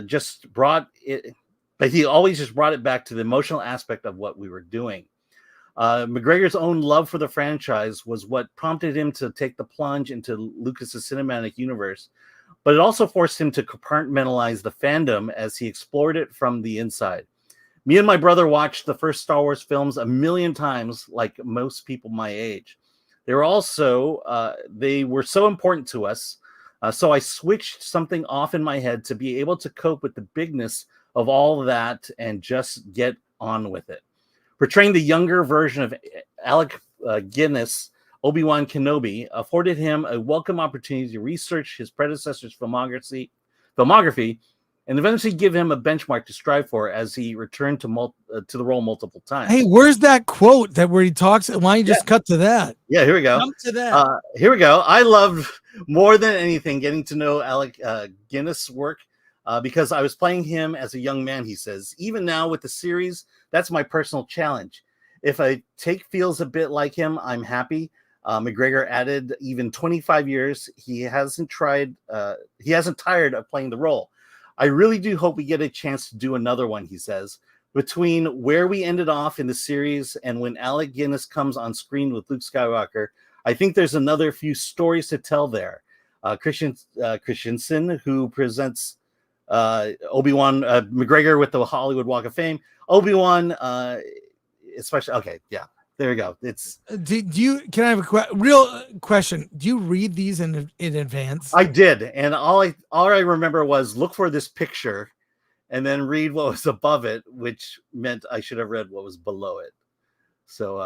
just brought it back to the emotional aspect of what we were doing. McGregor's own love for the franchise was what prompted him to take the plunge into Lucas's cinematic universe, but it also forced him to compartmentalize the fandom as he explored it from the inside. Me and my brother watched the first Star Wars films a million times, like most people my age. They were so important to us. So I switched something off in my head to be able to cope with the bigness of all of that and just get on with it. Portraying the younger version of Alec Guinness, Obi-Wan Kenobi, afforded him a welcome opportunity to research his predecessor's filmography, and eventually give him a benchmark to strive for as he returned to the role multiple times. Hey, where's that quote where he talks? Why don't you just cut to that? Yeah, here we go. Come to that. Here we go. I loved more than anything getting to know Alec Guinness' work because I was playing him as a young man, he says. Even now with the series, that's my personal challenge. If a take feels a bit like him, I'm happy. McGregor added, even 25 years, he hasn't tired of playing the role. I really do hope we get a chance to do another one, he says. Between where we ended off in the series and when Alec Guinness comes on screen with Luke Skywalker, I think there's another few stories to tell there. Christensen, who presents Obi-Wan McGregor with the Hollywood Walk of Fame. Obi-Wan, especially. Okay, yeah, there we go. It's. Can I have a real question? Do you read these in advance? I did, and all I remember was look for this picture, and then read what was above it, which meant I should have read what was below it. So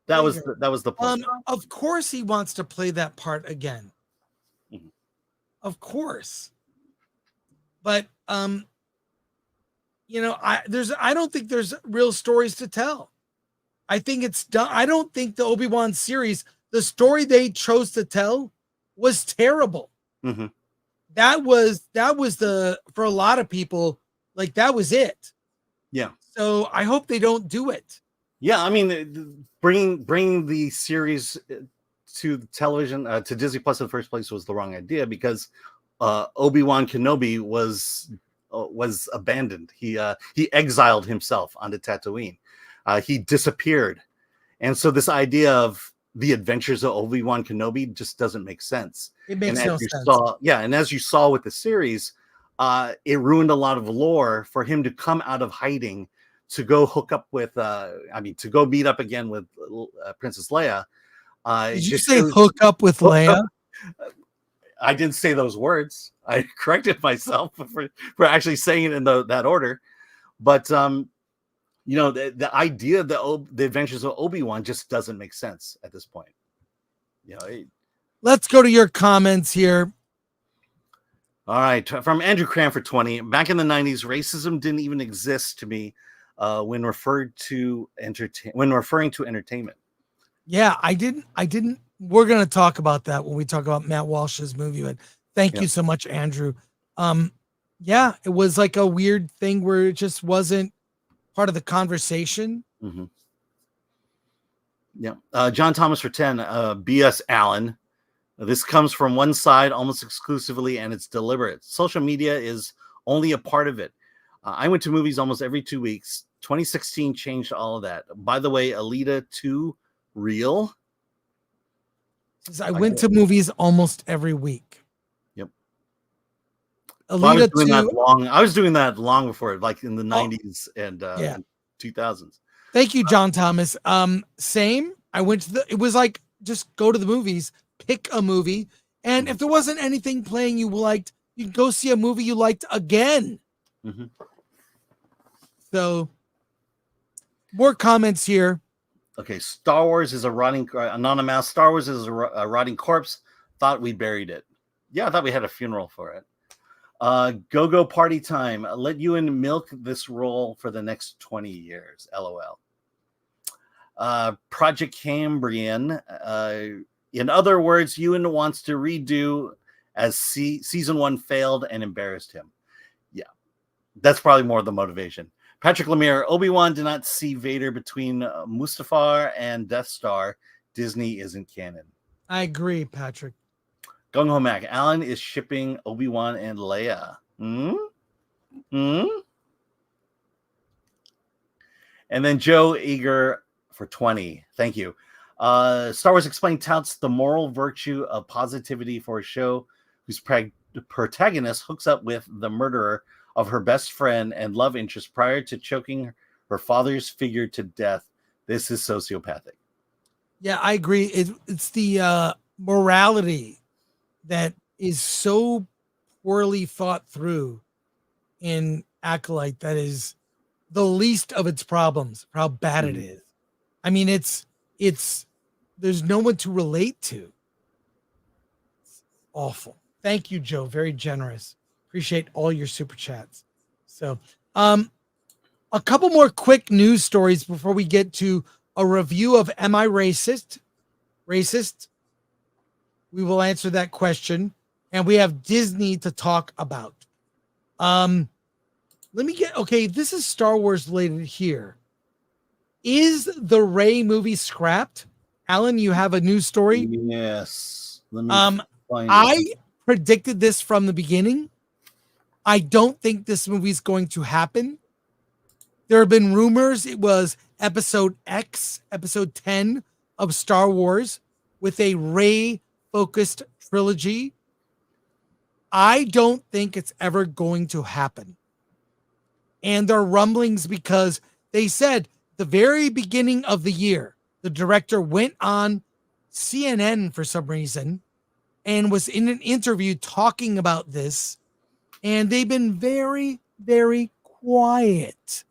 that was the point. Of course, he wants to play that part again. Mm-hmm. Of course, but I don't think there's real stories to tell. I think it's done. I don't think the Obi-Wan series, the story they chose to tell, was terrible. Mm-hmm. That was for a lot of people, like that was it. Yeah. So I hope they don't do it. Yeah, I mean, bringing the series to television to Disney Plus in the first place was the wrong idea because Obi-Wan Kenobi was abandoned. He exiled himself onto Tatooine. He disappeared, and so this idea of the adventures of Obi-Wan Kenobi just doesn't make sense. It makes no sense. And as you saw with the series, it ruined a lot of lore for him to come out of hiding to go hook up with, to go meet up again with Princess Leia. Did you say hook up with Leia? I didn't say those words. I corrected myself for actually saying it in that order. But the idea of the adventures of Obi-Wan just doesn't make sense at this point. Let's go to your comments here. All right, from Andrew Cranford 20. Back in the 90s, racism didn't even exist to me when referring to entertainment. Yeah, I didn't. We're going to talk about that when we talk about Matt Walsh's movie. But thank you so much, Andrew. Yeah, it was like a weird thing where it just wasn't part of the conversation. Mm-hmm. Yeah. John Thomas for 10. BS Allen. This comes from one side almost exclusively, and it's deliberate. Social media is only a part of it. I went to movies almost every 2 weeks. 2016 changed all of that. By the way, Alita 2 real? I went to movies almost every week. Yep. Alita 2. I was doing that long before, like in the 90s and 2000s. Thank you, John Thomas. Same. I went to it was like, just go to the movies, pick a movie. And if there wasn't anything playing you liked, you can go see a movie you liked again. Mm-hmm. So more comments here. Okay, Star Wars is a rotting anonymous. Star Wars is a rotting corpse. Thought we buried it. Yeah, I thought we had a funeral for it. Go party time. Let Ewan milk this role for the next 20 years. LOL. Project Cambrian. In other words, Ewan wants to redo as season 1 failed and embarrassed him. Yeah, that's probably more the motivation. Patrick Lemire, Obi-Wan did not see Vader between Mustafar and Death Star. Disney isn't canon. I agree, Patrick. Gung Ho Mac, Alan is shipping Obi-Wan and Leia. And then Joe Eager for 20. Thank you. Star Wars Explained touts the moral virtue of positivity for a show whose protagonist hooks up with the murderer of her best friend and love interest prior to choking her father's figure to death. This is sociopathic. Yeah, I agree. It's the morality that is so poorly thought through in Acolyte that is the least of its problems, how bad it is. I mean, it's there's no one to relate to. It's awful. Thank you, Joe. Very generous. Appreciate all your super chats. So, a couple more quick news stories before we get to a review of Am I Racist? Racist? We will answer that question. And we have Disney to talk about. Let me this is Star Wars related here. Is the Rey movie scrapped? Alan, you have a news story? Yes. Let me find I predicted this from the beginning. I don't think this movie is going to happen. There have been rumors it was episode X, episode 10 of Star Wars with a Rey-focused trilogy. I don't think it's ever going to happen. And there are rumblings because they said the very beginning of the year, the director went on CNN for some reason and was in an interview talking about this. And they've been very, very quiet.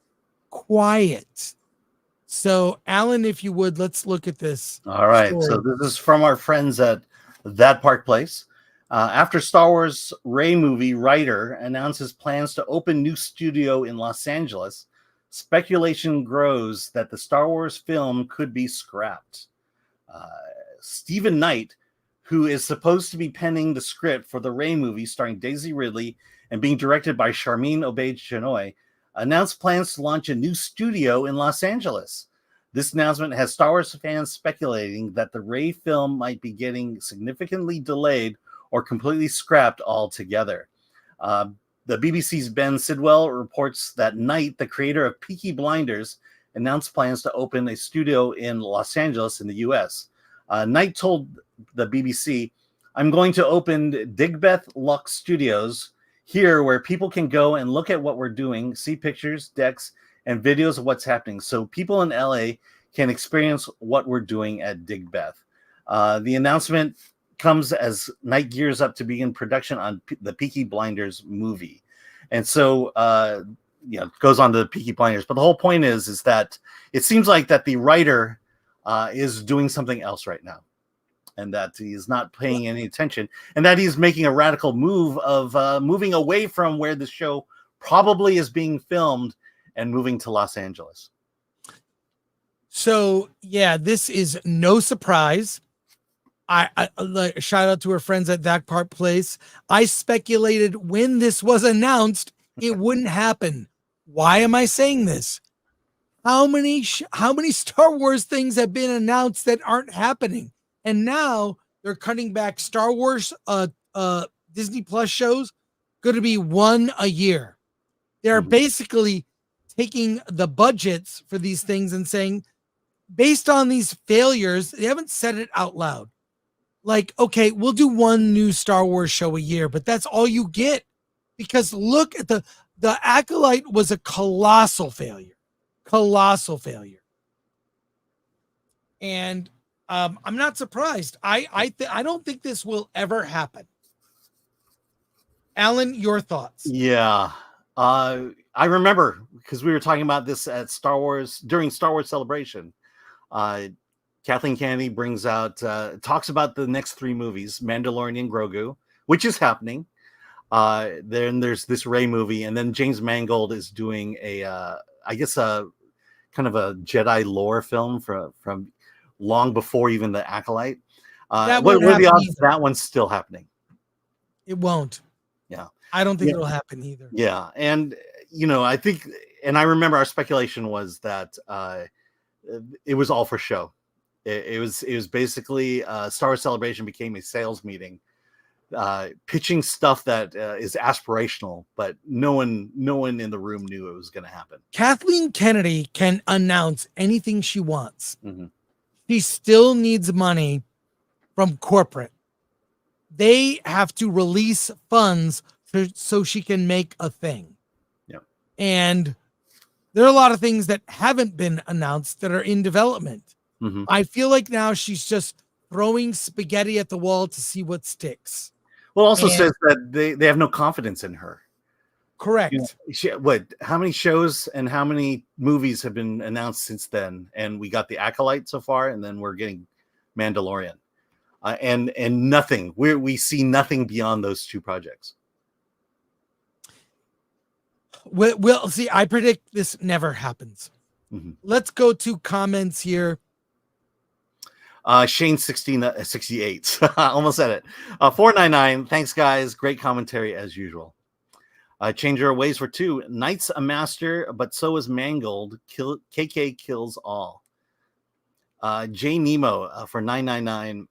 So, Alan, if you would, let's look at this. All right. story. So this is from our friends at That Park Place. After Star Wars Rey movie, writer announces plans to open new studio in Los Angeles, speculation grows that the Star Wars film could be scrapped. Stephen Knight, who is supposed to be penning the script for the Rey movie starring Daisy Ridley and being directed by Charmin Obaid-Chinoy, announced plans to launch a new studio in Los Angeles. This announcement has Star Wars fans speculating that the Rey film might be getting significantly delayed or completely scrapped altogether. The BBC's Ben Sidwell reports that Knight, the creator of Peaky Blinders, announced plans to open a studio in Los Angeles in the U.S. Knight told the BBC, "I'm going to open Digbeth Lux Studios here where people can go and look at what we're doing, see pictures, decks, and videos of what's happening so people in LA can experience what we're doing at Digbeth. The announcement comes as Night gears up to begin production on the Peaky Blinders movie. And so, it goes on to the Peaky Blinders. But the whole point is that it seems like that the writer is doing something else right now, and that he's not paying any attention, and that he's making a radical move of moving away from where the show probably is being filmed and moving to Los Angeles. So, yeah, this is no surprise. I shout out to our friends at That Part Place. I speculated when this was announced, it wouldn't happen. Why am I saying this? How many Star Wars things have been announced that aren't happening? And now they're cutting back Star Wars Disney Plus shows, going to be one a year. They're basically taking the budgets for these things and saying, based on these failures, they haven't said it out loud. Like, okay, we'll do one new Star Wars show a year, but that's all you get. Because look at the Acolyte was a colossal failure. And I'm not surprised. I don't think this will ever happen. Alan, your thoughts? Yeah. I remember because we were talking about this at Star Wars during Star Wars Celebration. Kathleen Kennedy talks about the next 3 movies, Mandalorian, Grogu, which is happening. Then there's this Rey movie, and then James Mangold is doing a kind of a Jedi lore film from long before even the Acolyte. What are the odds that one's still happening? It won't. Yeah. I don't think it'll happen either. Yeah. And, I think, and I remember our speculation was that it was all for show. It was basically Star Wars Celebration became a sales meeting, pitching stuff that is aspirational, but no one in the room knew it was going to happen. Kathleen Kennedy can announce anything she wants. Mm-hmm. She still needs money from corporate. They have to release funds so she can make a thing. Yeah. And there are a lot of things that haven't been announced that are in development. Mm-hmm. I feel like now she's just throwing spaghetti at the wall to see what sticks. Well, also says that they have no confidence in her. Correct. How many shows and how many movies have been announced since then? And we got the Acolyte so far, and then we're getting Mandalorian. And nothing. We see nothing beyond those 2 projects. We'll see. I predict this never happens. Mm-hmm. Let's go to comments here. Shane 68. Almost said it. 499. Thanks, guys. Great commentary as usual. Change your ways for 2. Knight's a master, but so is Mangold. KK kills all. J Nemo for 999.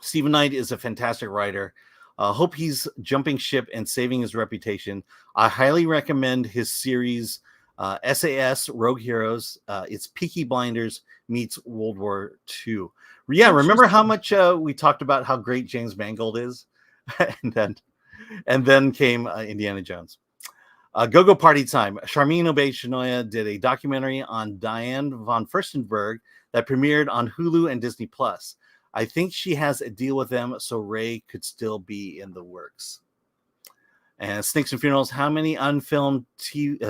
Stephen Knight is a fantastic writer. Hope he's jumping ship and saving his reputation. I highly recommend his series SAS Rogue Heroes. It's Peaky Blinders meets World War II. Yeah, remember how much we talked about how great James Mangold is? and then came Indiana Jones. Go Party Time. Charmin Obey-Chenoya did a documentary on Diane von Furstenberg that premiered on Hulu and Disney Plus. I think she has a deal with them, so Rey could still be in the works. And Snakes and Funerals. How many unfilmed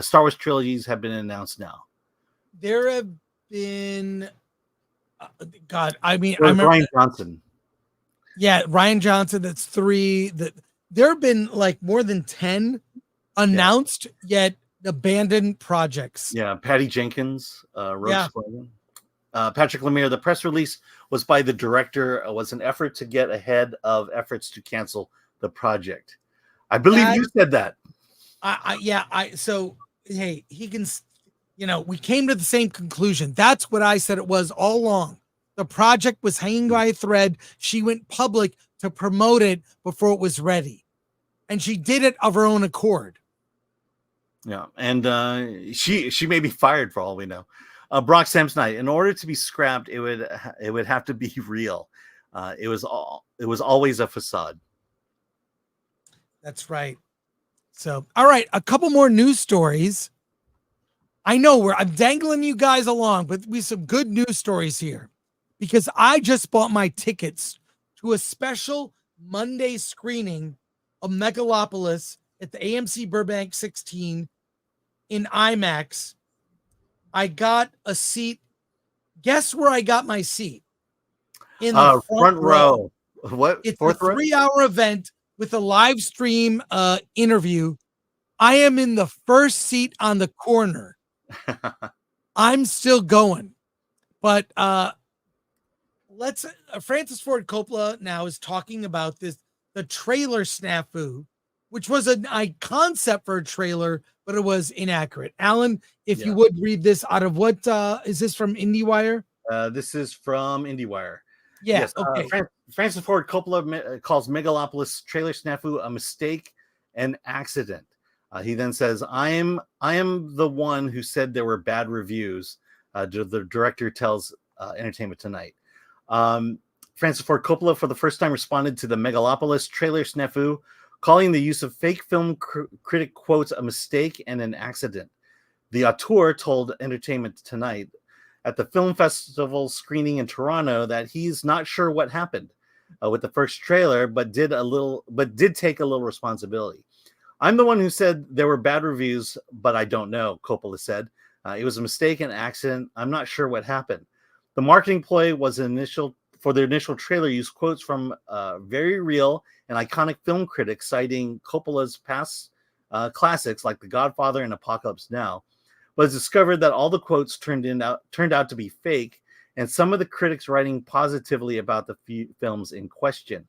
Star Wars trilogies have been announced now? There have been, I remember Ryan Johnson. Yeah, Ryan Johnson. That's 3. There have been like more than 10 announced yet abandoned projects. Yeah, Patty Jenkins, Rogue Squadron. Patrick Lemire. The press release was by the director. Was an effort to get ahead of efforts to cancel the project. I believe you said that. So hey, he can. We came to the same conclusion. That's what I said it was all along. The project was hanging by a thread. She went public to promote it before it was ready, and she did it of her own accord. Yeah, and she may be fired for all we know. Brock Samsonite. In order to be scrapped, it would have to be real. It was always a facade. That's right. So, all right, a couple more news stories. I know I'm dangling you guys along, but we have some good news stories here because I just bought my tickets to a special Monday screening of Megalopolis at the AMC Burbank 16 in IMAX. I got a seat. Guess where I got my seat? In the front row. What? It's Fourth a row? 3-hour event with a live stream interview. I am in the first seat on the corner. I'm still going, but Francis Ford Coppola now is talking about the trailer snafu, which was a concept for a trailer, but it was inaccurate. Alan, if you would read this out of what is this from IndieWire? This is from IndieWire. Yeah. Yes. Okay. Francis Ford Coppola calls Megalopolis trailer snafu a mistake and accident. He then says, I am the one who said there were bad reviews. The director tells Entertainment Tonight. Francis Ford Coppola, for the first time, responded to the Megalopolis trailer snafu, calling the use of fake film critic quotes a mistake and an accident. The auteur told Entertainment Tonight at the film festival screening in Toronto that he's not sure what happened with the first trailer, but did take a little responsibility. I'm the one who said there were bad reviews, but I don't know, Coppola said. It was a mistake and accident. I'm not sure what happened. The marketing ploy was the initial trailer used quotes from very real and iconic film critics, citing Coppola's past classics like The Godfather and Apocalypse Now. But it's discovered that all the quotes turned out to be fake, and some of the critics writing positively about the films in question.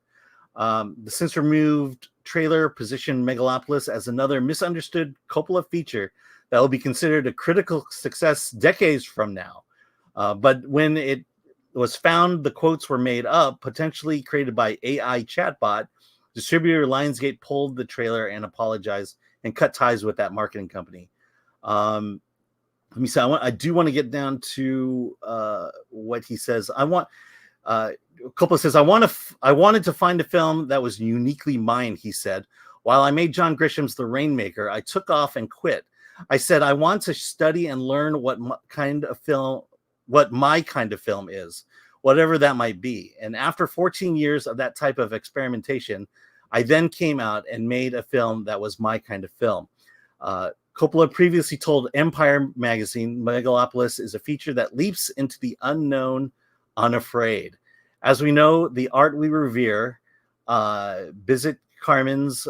The since-removed trailer positioned Megalopolis as another misunderstood Coppola feature that will be considered a critical success decades from now. But when it was found the quotes were made up, potentially created by AI chatbot, distributor Lionsgate pulled the trailer and apologized and cut ties with that marketing company. Let me say, I do want to get down to what he says. Coppola says, I wanted to find a film that was uniquely mine, he said. While I made John Grisham's The Rainmaker, I took off and quit. I said, I want to study and learn what my kind of film is, whatever that might be. And after 14 years of that type of experimentation, I then came out and made a film that was my kind of film. Coppola previously told Empire magazine, Megalopolis is a feature that leaps into the unknown, unafraid. As we know, the art we revere, Bizet Carmen's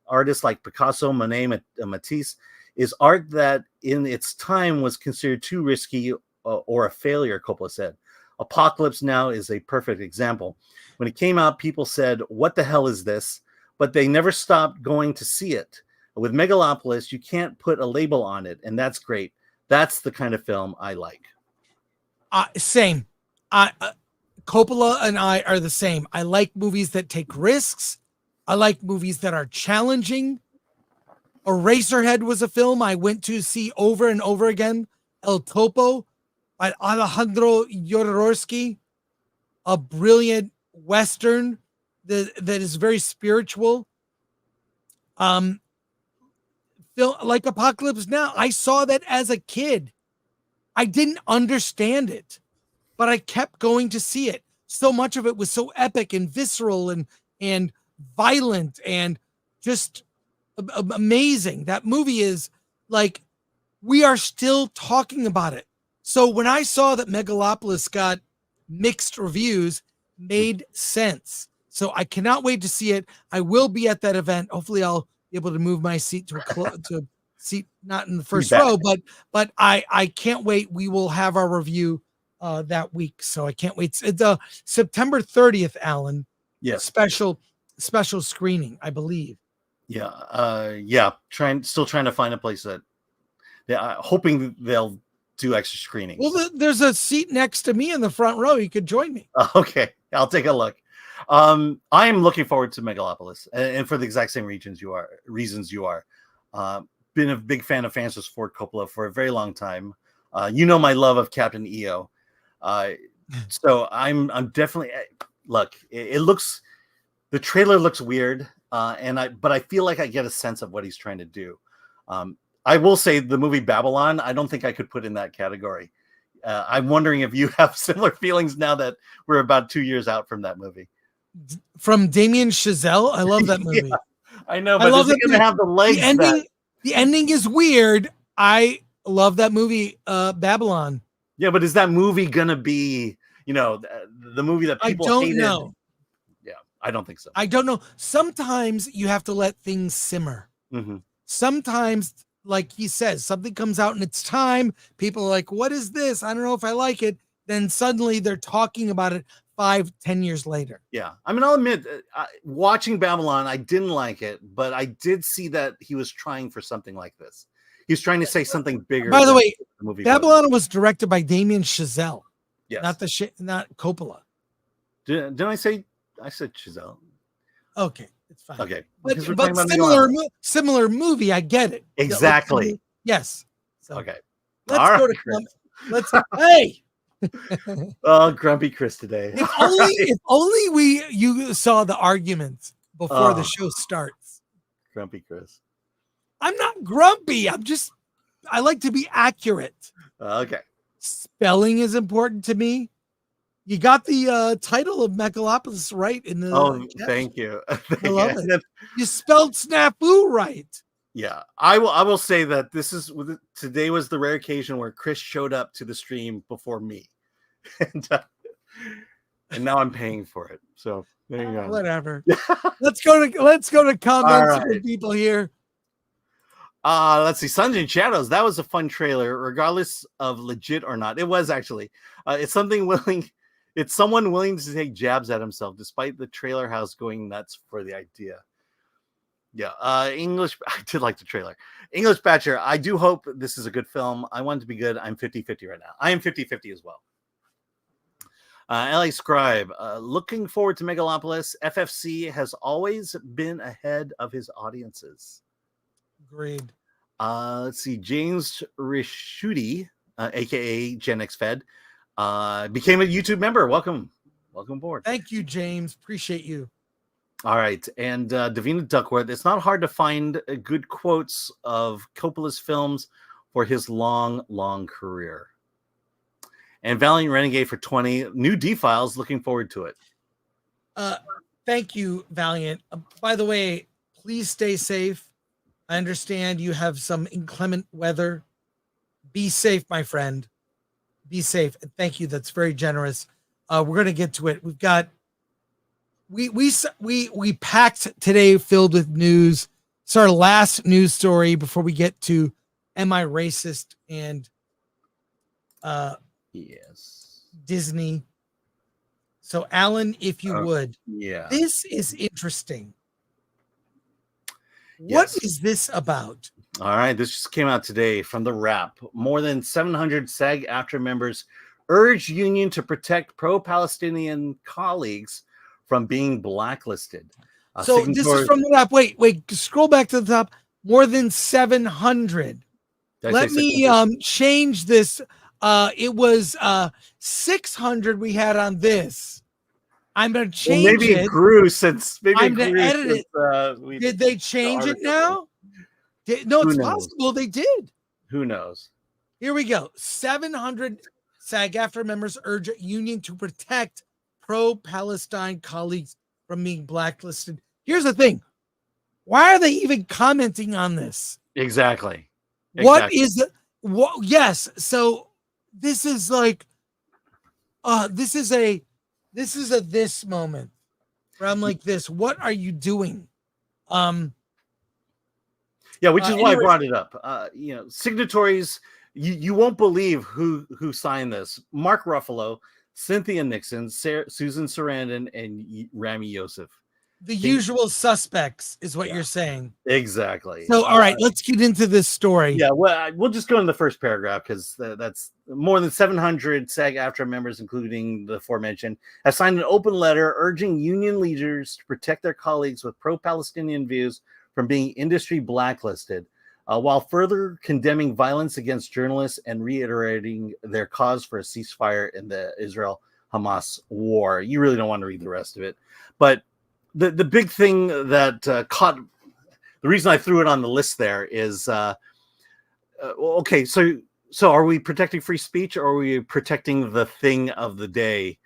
artists like Picasso, Monet, Matisse, is art that in its time was considered too risky or a failure, Coppola said. Apocalypse Now is a perfect example. When it came out, people said, what the hell is this? But they never stopped going to see it. With Megalopolis, you can't put a label on it, and that's great. That's the kind of film I like. Same. Coppola and I are the same. I like movies that take risks. I like movies that are challenging. Eraserhead was a film I went to see over and over again. El Topo by Alejandro Jodorowsky, a brilliant Western that is very spiritual. Like Apocalypse Now, I saw that as a kid. I didn't understand it, but I kept going to see it. So much of it was so epic and visceral and violent and just amazing. That movie is like, we are still talking about it. So when I saw that Megalopolis got mixed reviews, made sense. So I cannot wait to see it. I will be at that event. Hopefully I'll be able to move my seat to a seat not in the first row, but I can't wait. We will have our review that week, so I can't wait. It's September 30th, Alan. Yes, special screening, I believe. Yeah. Still trying to find a place that, hoping they'll do extra screenings. Well, there's a seat next to me in the front row. You could join me. Okay, I'll take a look. I am looking forward to Megalopolis, and for the exact same reasons you are. Been a big fan of Francis Ford Coppola for a very long time. My love of Captain EO. So I'm definitely look. It looks, the trailer looks weird, but I feel like I get a sense of what he's trying to do. I will say the movie Babylon, I don't think I could put in that category. I'm wondering if you have similar feelings now that we're about 2 years out from that movie. From Damien Chazelle. I love that movie. Yeah, I know, but is it going to have the legs? The ending is weird. I love that movie, Babylon. Yeah, but is that movie going to be, the movie that people hated? I don't know. Yeah, I don't think so. I don't know. Sometimes you have to let things simmer. Mm-hmm. Sometimes, like he says, something comes out and it's time. People are like, what is this? I don't know if I like it. Then suddenly they're talking about it 5-10 years later. Yeah. I mean, I'll admit, watching Babylon, I didn't like it, but I did see that he was trying for something like this. He was trying to say something bigger. By the way, the movie Babylon was directed by Damien Chazelle. Yes. Not Coppola. Didn't I say? I said Chazelle. Okay, it's fine. Okay, but similar movie. I get it. Exactly. Yes. So, okay. Let's go to let's. Hey. Oh, grumpy Chris today. If only you saw the arguments before the show starts. Grumpy Chris. I'm not grumpy. I like to be accurate. Okay. Spelling is important to me. You got the title of Megalopolis right in the. Oh, thank you. I love it. You spelled Snafu right. Yeah, I will say that today was the rare occasion where Chris showed up to the stream before me, and now I'm paying for it. So there you go. Whatever. let's go to comments from people here. Let's see. Suns and Shadows. That was a fun trailer, regardless of legit or not. It was actually. It's someone willing to take jabs at himself, despite the trailer house going nuts for the idea. Yeah. English. I did like the trailer. English Batcher. I do hope this is a good film. I want it to be good. I'm 50-50 right now. I am 50-50 as well. LA Scribe. Looking forward to Megalopolis. FFC has always been ahead of his audiences. Agreed. Let's see. James Rishuti, aka Gen X Fed, became a YouTube member. Welcome aboard. Thank you, James. Appreciate you. All right, and Davina Duckworth. It's not hard to find good quotes of Coppola's films for his long career. And Valiant Renegade for 20 new D-Files. Looking forward to it. Thank you, Valiant. By the way, please stay safe. I understand you have some inclement weather. Be safe, my friend. Be safe. And thank you. That's very generous. We're going to get to it. We've got we packed today filled with news. It's our last news story before we get to Am I Racist and yes, Disney. So Alan, if you would. Yeah. This is interesting. What is this about? All right, this just came out today from The Wrap. More than 700 SAG-AFTRA members urge union to protect pro-Palestinian colleagues from being blacklisted. So this is from The Wrap. Wait, scroll back to the top. More than 700. Let me change this. It was 600 we had on this. I'm going to change maybe it. It grew since. Maybe I'm going to edit it. Did they change it now? No, it's possible they did. Who knows? Here we go. 700 SAG-AFTRA members urge union to protect pro-Palestine colleagues from being blacklisted. Here's the thing. Why are they even commenting on this? Exactly. What is it? Yes. So this is like, this is a this moment where I'm like this. What are you doing? Yeah, which is why I brought it up. Signatories, you won't believe who signed this. Mark Ruffalo, Cynthia Nixon, Susan Sarandon, and Rami Youssef. The usual suspects is what you're saying. Exactly. So, all right, let's get into this story. Yeah, well, we'll just go in the first paragraph because that's more than 700 SAG-AFTRA members, including the aforementioned, have signed an open letter urging union leaders to protect their colleagues with pro-Palestinian views from being industry blacklisted, while further condemning violence against journalists and reiterating their cause for a ceasefire in the Israel-Hamas war. You really don't want to read the rest of it. But the big thing that caught... The reason I threw it on the list there is okay, so are we protecting free speech, or are we protecting the thing of the day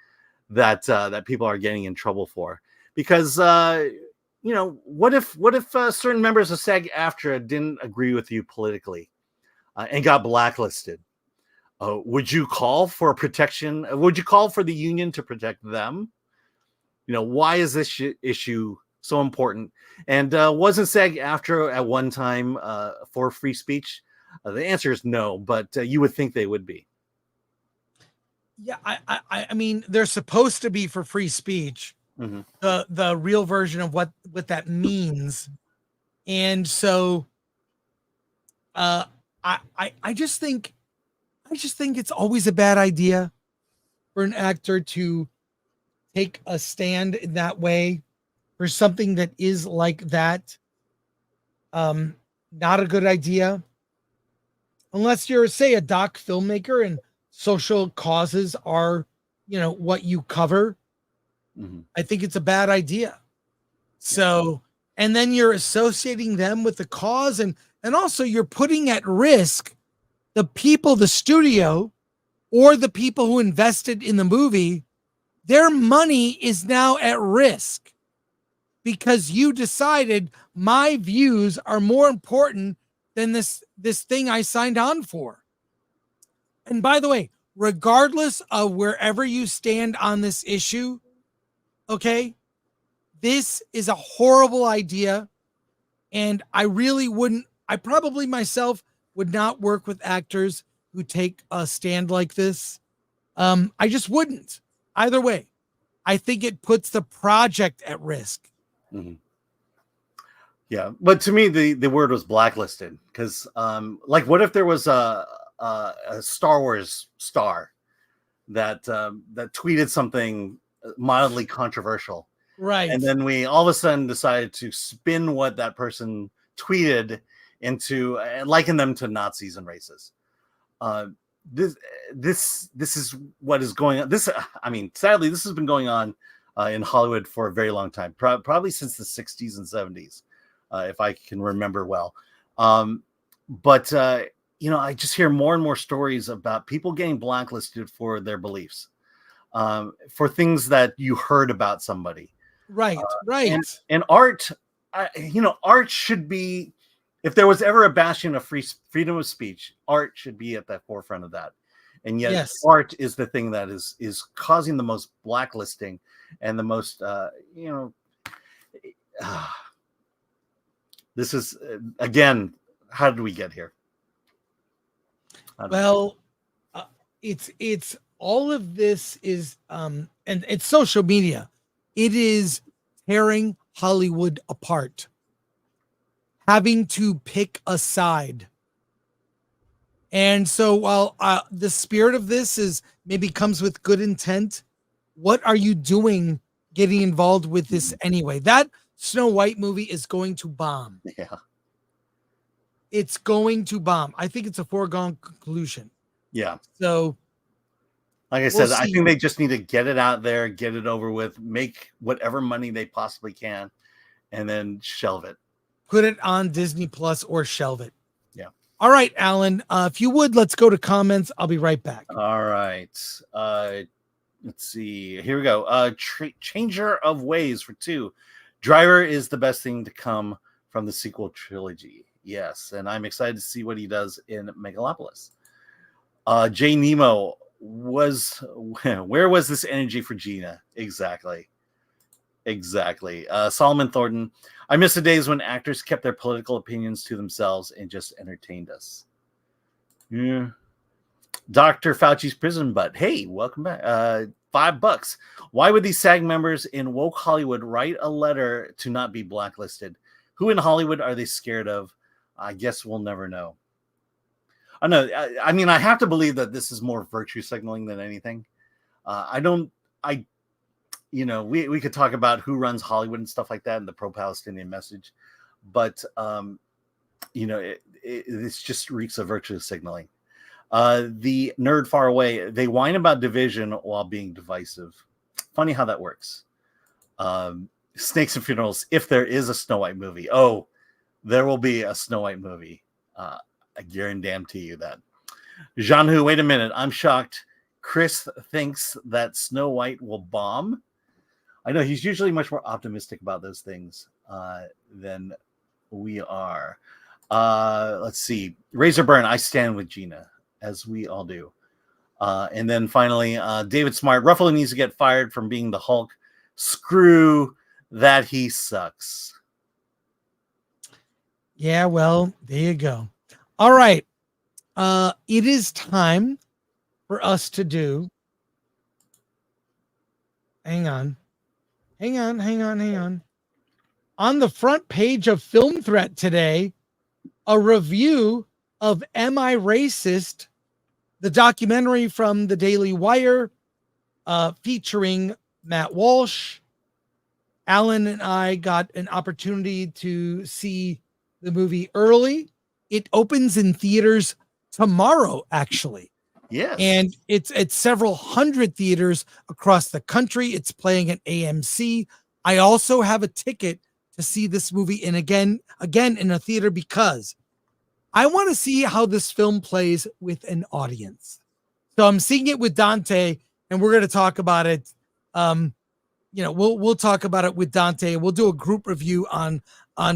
that that people are getting in trouble for? Because what if certain members of SAG-AFTRA didn't agree with you politically and got blacklisted? Would you call for protection? Would you call for the union to protect them? Why is this issue so important? And wasn't SAG-AFTRA at one time for free speech? The answer is no, but you would think they would be. Yeah, I mean, they're supposed to be for free speech. Mm-hmm. The real version of what that means, and so I just think it's always a bad idea for an actor to take a stand in that way for something that is like that. Not a good idea. Unless you're, say, a doc filmmaker and social causes are, what you cover. Mm-hmm. I think it's a bad idea. So, and then you're associating them with the cause, and also you're putting at risk the people, the studio, or the people who invested in the movie. Their money is now at risk because you decided my views are more important than this thing I signed on for. And by the way, regardless of wherever you stand on this issue, okay, this is a horrible idea. And I probably myself would not work with actors who take a stand like this. I just wouldn't. Either way, I think it puts the project at risk. Mm-hmm. Yeah, but to me, the word was blacklisted because, what if there was a Star Wars star that tweeted something mildly controversial, right? And then we all of a sudden decided to spin what that person tweeted into liken them to Nazis and racists. This is what is going on. Sadly, this has been going on in Hollywood for a very long time, probably since the 60s and 70s. If I can remember well. But I just hear more and more stories about people getting blacklisted for their beliefs, for things that you heard about somebody. Right. And art, art should be, if there was ever a bastion of freedom of speech, art should be at the forefront of that. And yet art is the thing that is causing the most blacklisting and the most, this is, again, how did we get here? Well, it's all of this is, and it's social media. It is tearing Hollywood apart. Having to pick a side. And so while the spirit of this is maybe comes with good intent, what are you doing getting involved with this anyway? That Snow White movie is going to bomb. Yeah. It's going to bomb. I think it's a foregone conclusion. Yeah. So, like I said, I think they just need to get it out there, get it over with, make whatever money they possibly can, and then shelve it. Put it on Disney Plus or shelve it. Yeah. All right, Alan, if you would, let's go to comments. I'll be right back. All right. Let's see. Here we go. Changer of Ways for 2. Driver is the best thing to come from the sequel trilogy. Yes, and I'm excited to see what he does in Megalopolis. Jay Nemo where was this energy for Gina? Exactly. Solomon Thornton, I miss the days when actors kept their political opinions to themselves and just entertained us. Yeah. Dr. Fauci's prison butt. Hey, welcome back. $5. Why would these SAG members in woke Hollywood write a letter to not be blacklisted? Who in Hollywood are they scared of? I guess we'll never know. I know. I mean, I have to believe that this is more virtue signaling than anything. We could talk about who runs Hollywood and stuff like that and the pro-Palestinian message, but it's just reeks of virtue signaling. The nerd far away, they whine about division while being divisive. Funny how that works. Snakes and Funerals, if there is a Snow White movie. Oh, there will be a Snow White movie. I guarantee you that. Jean-Hu, wait a minute. I'm shocked. Chris thinks that Snow White will bomb. I know he's usually much more optimistic about those things than we are. Let's see. Razor Burn, I stand with Gina, as we all do. And then finally, David Smart, Ruffalo needs to get fired from being the Hulk. Screw that, he sucks. Yeah, well, there you go. All right. It is time for us to do. Hang on. On the front page of Film Threat today, a review of Am I Racist? The documentary from the Daily Wire, featuring Matt Walsh. Alan and I got an opportunity to see the movie early. It opens in theaters tomorrow, actually. Yes. And it's at several hundred theaters across the country. It's playing at AMC. I also have a ticket to see this movie again in a theater because I want to see how this film plays with an audience. So I'm seeing it with Dante, and we're going to talk about it. We'll talk about it with Dante. We'll do a group review on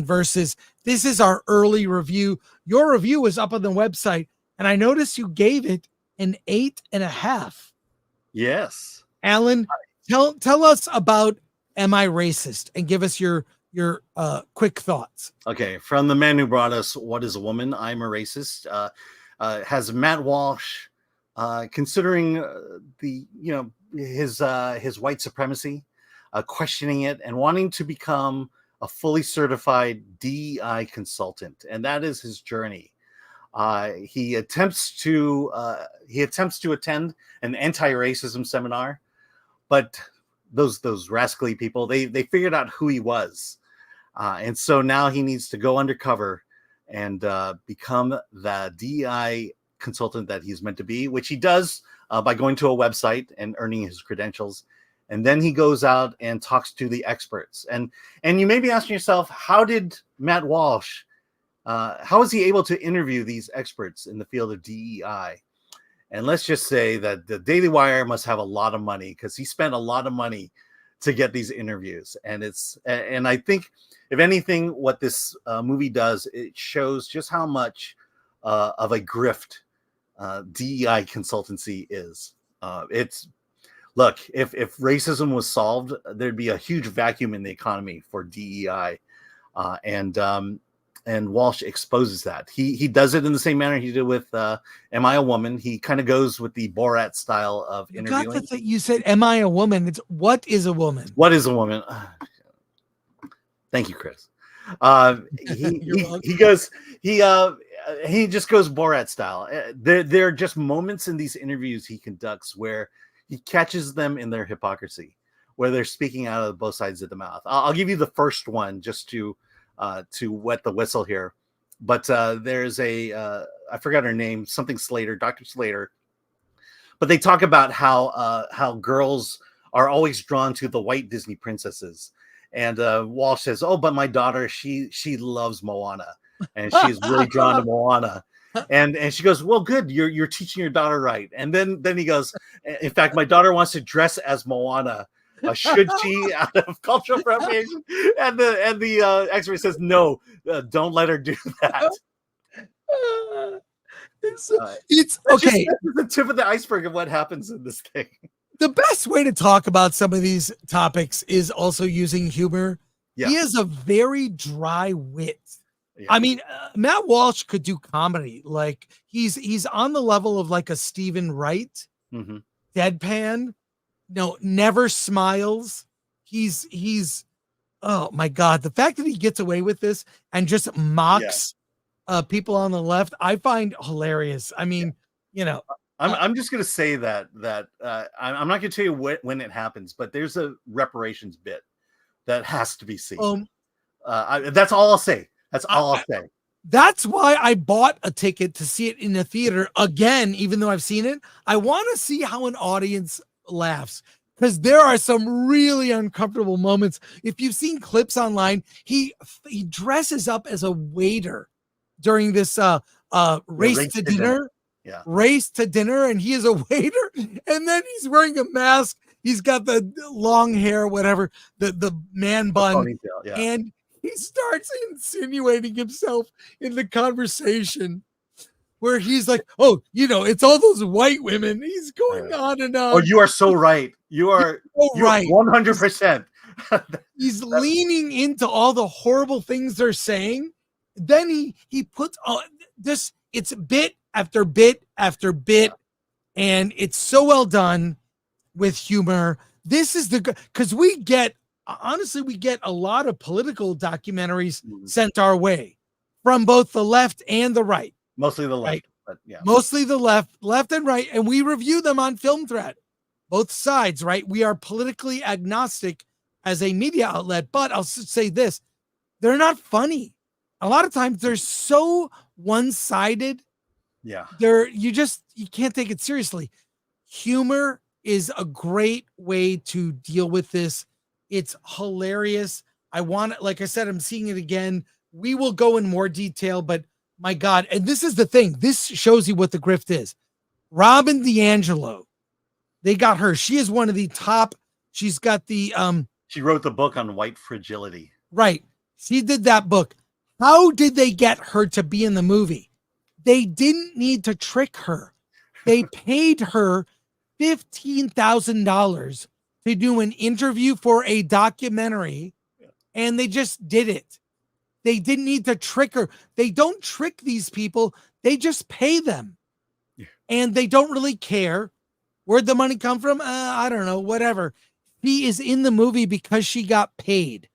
Versus. This is our early review. Your review was up on the website, and I noticed you gave it an 8.5. Yes. Alan, tell us about Am I Racist, and give us your quick thoughts. Okay, from the man who brought us What is a Woman? I'm a Racist. Has Matt Walsh considering his white supremacy, questioning it, and wanting to become a fully certified DEI consultant, and that is his journey. He attempts to attend an anti-racism seminar, but those rascally people, they figured out who he was. And so now he needs to go undercover and become the DEI consultant that he's meant to be, which he does by going to a website and earning his credentials. And then he goes out and talks to the experts. And you may be asking yourself, how did Matt Walsh, how was he able to interview these experts in the field of DEI? And let's just say that the Daily Wire must have a lot of money, because he spent a lot of money to get these interviews. And I think, if anything, what this movie does, it shows just how much of a grift DEI consultancy is. Look, if racism was solved, there'd be a huge vacuum in the economy for DEI, and Walsh exposes that. He does it in the same manner he did with Am I a Woman? He kind of goes with the Borat style of interviewing. You said, Am I a Woman? It's What is a Woman? What is a Woman? Thank you, Chris. He just goes Borat style. There are just moments in these interviews he conducts where he catches them in their hypocrisy, where they're speaking out of both sides of the mouth. I'll give you the first one just to wet the whistle here. But there's I forgot her name, something Slater, Dr. Slater. But they talk about how girls are always drawn to the white Disney princesses. And Walsh says, "Oh, but my daughter, she loves Moana, and she's really drawn to Moana." And she goes, "Well, good, you're teaching your daughter right." And then he goes, "In fact, my daughter wants to dress as Moana. Should she, out of cultural appropriation?" And the expert says, "No, don't let her do that." It's okay. That's the tip of the iceberg of what happens in this thing. The best way to talk about some of these topics is also using humor. Yeah. He has a very dry wit. Yeah. I mean, Matt Walsh could do comedy. Like he's on the level of like a Stephen Wright, deadpan. No, never smiles. He's oh my God. The fact that he gets away with this and just mocks people on the left, I find hilarious. I mean, I'm just going to say that I'm not going to tell you when it happens, but there's a reparations bit that has to be seen. That's all I'll say. That's all I'll say. That's why I bought a ticket to see it in the theater again, even though I've seen it. I want to see how an audience laughs, because there are some really uncomfortable moments. If you've seen clips online, he dresses up as a waiter during this Race to Dinner. Yeah. Race to Dinner, and he is a waiter, and then he's wearing a mask. He's got the long hair, whatever, the man bun, ponytail, yeah. and he starts insinuating himself in the conversation where he's like, "Oh, it's all those white women." He's going on and on. Oh, you are so right. You are right. 100%. He's leaning into all the horrible things they're saying. Then he puts this. It's bit after bit after bit, and it's so well done with humor. This is because we get a lot of political documentaries sent our way from both the left and the right. Mostly the left, right? But yeah. Mostly the left and right, and we review them on Film Threat, both sides, right? We are politically agnostic as a media outlet, but I'll say this: they're not funny. A lot of times they're so one-sided. Yeah. You can't take it seriously. Humor is a great way to deal with this. It's hilarious. Like I said, I'm seeing it again. We will go in more detail, but my God. And this is the thing. This shows you what the grift is. Robin DiAngelo, they got her. She is one of the top. She's got the, she wrote the book on white fragility. Right. She did that book. How did they get her to be in the movie? They didn't need to trick her. They paid her $15,000 to do an interview for a documentary, and they just did it. They didn't need to trick her. They don't trick these people. They just pay them. And they don't really care. Where'd the money come from? I don't know, whatever. She is in the movie because she got paid.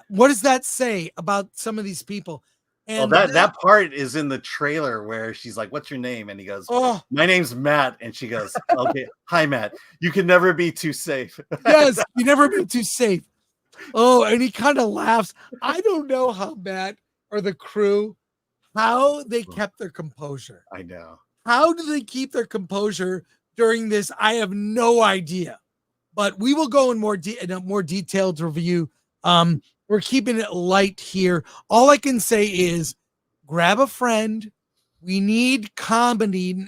What does that say about some of these people? And that part is in the trailer where she's like, "What's your name?" And he goes, "Oh, my name's Matt." And she goes, "Okay, hi Matt. You can never be too safe." Yes, you never be too safe. Oh, and he kind of laughs. I don't know how Matt or the crew, how they kept their composure. I know. How do they keep their composure during this? I have no idea. But we will go in a more detailed review. We're keeping it light here. All I can say is grab a friend. We need comedy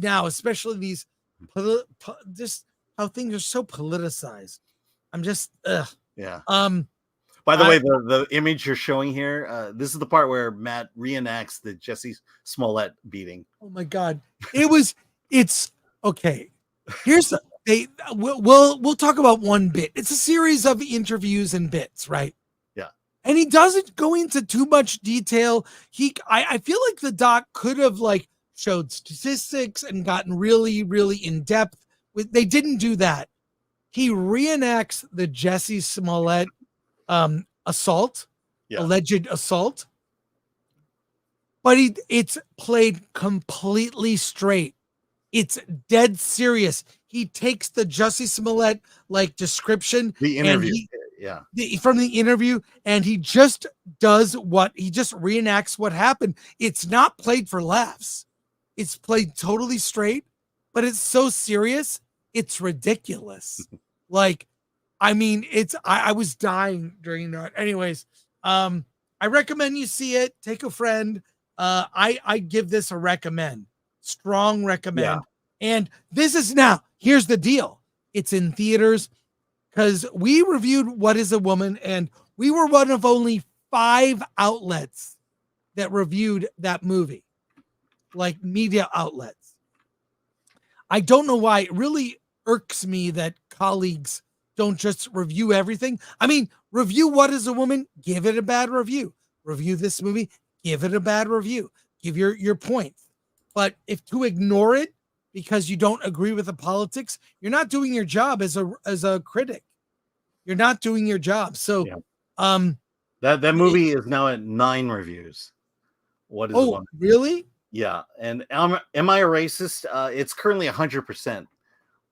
now, especially these just how things are so politicized. I'm just yeah. By the way, the image you're showing here, this is the part where Matt reenacts the Jesse Smollett beating. Oh my God. It's okay. Here's we'll talk about one bit. It's a series of interviews and bits, right? Yeah. And he doesn't go into too much detail. I feel like the doc could have showed statistics and gotten really, really in depth. They didn't do that. He reenacts the Jesse Smollett assault, alleged assault, but it's played completely straight. It's dead serious. He takes the Jesse Smollett description, the interview, from the interview, and he just reenacts what happened. It's not played for laughs. It's played totally straight, but it's so serious. It's ridiculous. I was dying during that. Anyways, I recommend you see it. Take a friend. I give this a recommend. Strong recommend. Yeah. And this is now, here's the deal. It's in theaters because we reviewed What is a Woman, and we were one of only 5 outlets that reviewed that movie, media outlets. I don't know why. It really irks me that colleagues don't just review everything. I mean, review What is a Woman, give it a bad review. Review this movie, give it a bad review. Give your points. But if to ignore it because you don't agree with the politics, you're not doing your job as a critic. You're not doing your job. So that movie is now at 9 reviews. What is a Woman? Really? Yeah. And am I a racist? It's currently 100%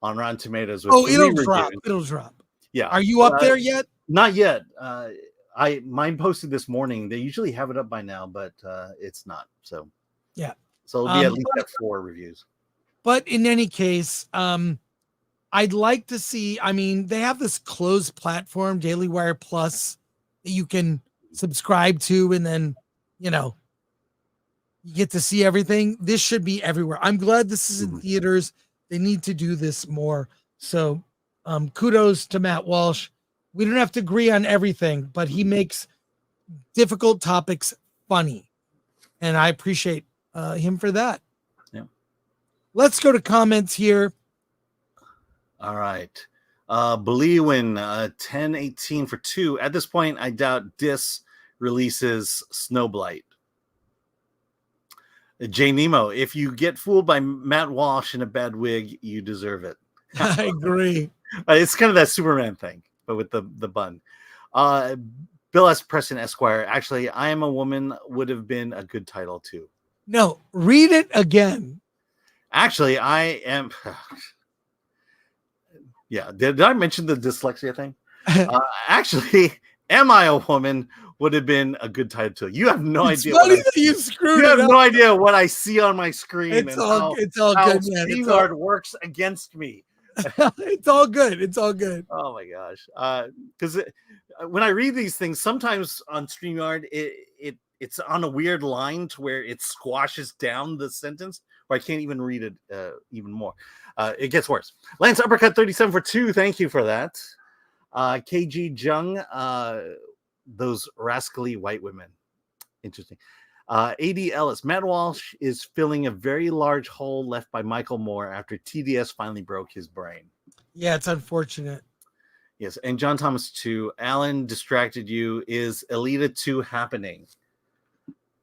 on Rotten Tomatoes. It'll drop. It'll drop. Yeah. Are you up there yet? Not yet. Mine posted this morning. They usually have it up by now, but it's not. So yeah. So it'll be at least at 4 reviews. But in any case, I'd like to see. I mean, they have this closed platform, Daily Wire Plus, that you can subscribe to, and then you You get to see everything. This should be everywhere. I'm glad this is in theaters. They need to do this more. So kudos to Matt Walsh. We don't have to agree on everything, but he makes difficult topics funny. And I appreciate him for that. Yeah. Let's go to comments here. All right. Beliewin 1018 for 2. At this point, I doubt Dis releases Snowblight. Jay Nemo, if you get fooled by Matt Walsh in a bad wig, you deserve it. I agree. It's kind of that Superman thing, but with the bun. Bill S. Preston Esquire. Actually, I Am a Woman would have been a good title too. No, read it again. Actually, I am. Yeah, did I mention the dyslexia thing? Actually, Am I a Woman would have been a good title too. You have no idea. Funny that you screwed You it have up. no idea what I see on my screen. It's all good, man. It's StreamYard works against me. It's all good. It's all good. Oh my gosh. Because when I read these things, sometimes on StreamYard, it's on a weird line to where it squashes down the sentence, or I can't even read it even more. It gets worse. Lance Uppercut 37 for 2. Thank you for that. KG Jung, those rascally white women. Interesting. AD Ellis, Matt Walsh is filling a very large hole left by Michael Moore after TDS finally broke his brain. Yeah, it's unfortunate. Yes, and John Thomas 2, Alan distracted you. Is Alita 2 happening?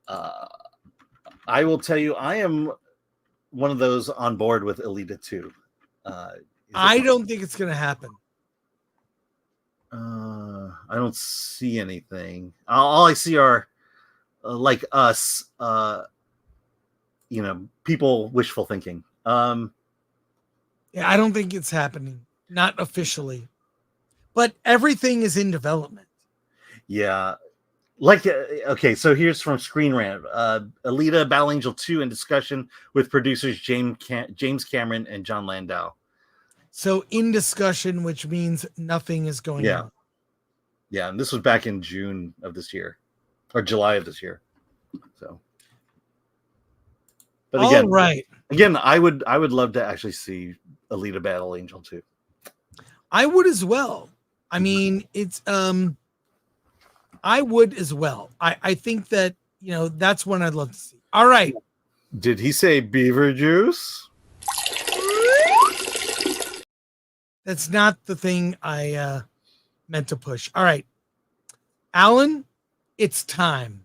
I will tell you, I am one of those on board with Alita 2. I don't think it's going to happen. I don't see anything. All I see are like us, people wishful thinking. Yeah, I don't think it's happening. Not officially. But everything is in development. Yeah. Like, okay, so here's from Screen Rant. Alita Battle Angel 2 in discussion with producers James Cameron and John Landau. So in discussion, which means nothing is going on. Yeah, and this was back in June of this year. Or July of this year. So, but again, all right. Again, I would love to actually see Alita Battle Angel 2. I would as well. I mean, it's I would as well. I think that, that's one I'd love to see. All right. Did he say beaver juice? That's not the thing I meant to push. All right. Alan, it's time.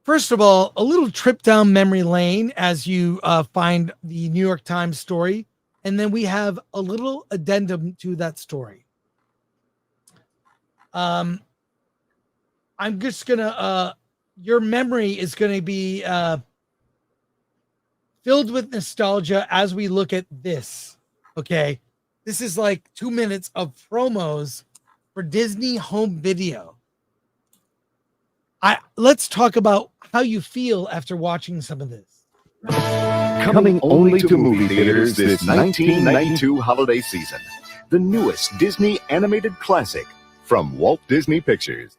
First of all, a little trip down memory lane as you find the New York Times story. And then we have a little addendum to that story. I'm just going to, your memory is going to be filled with nostalgia as we look at this. Okay. This is like 2 minutes of promos for Disney Home Video. Let's talk about how you feel after watching some of this. Coming only to movie theaters this 1992 holiday season, the newest Disney animated classic from Walt Disney Pictures.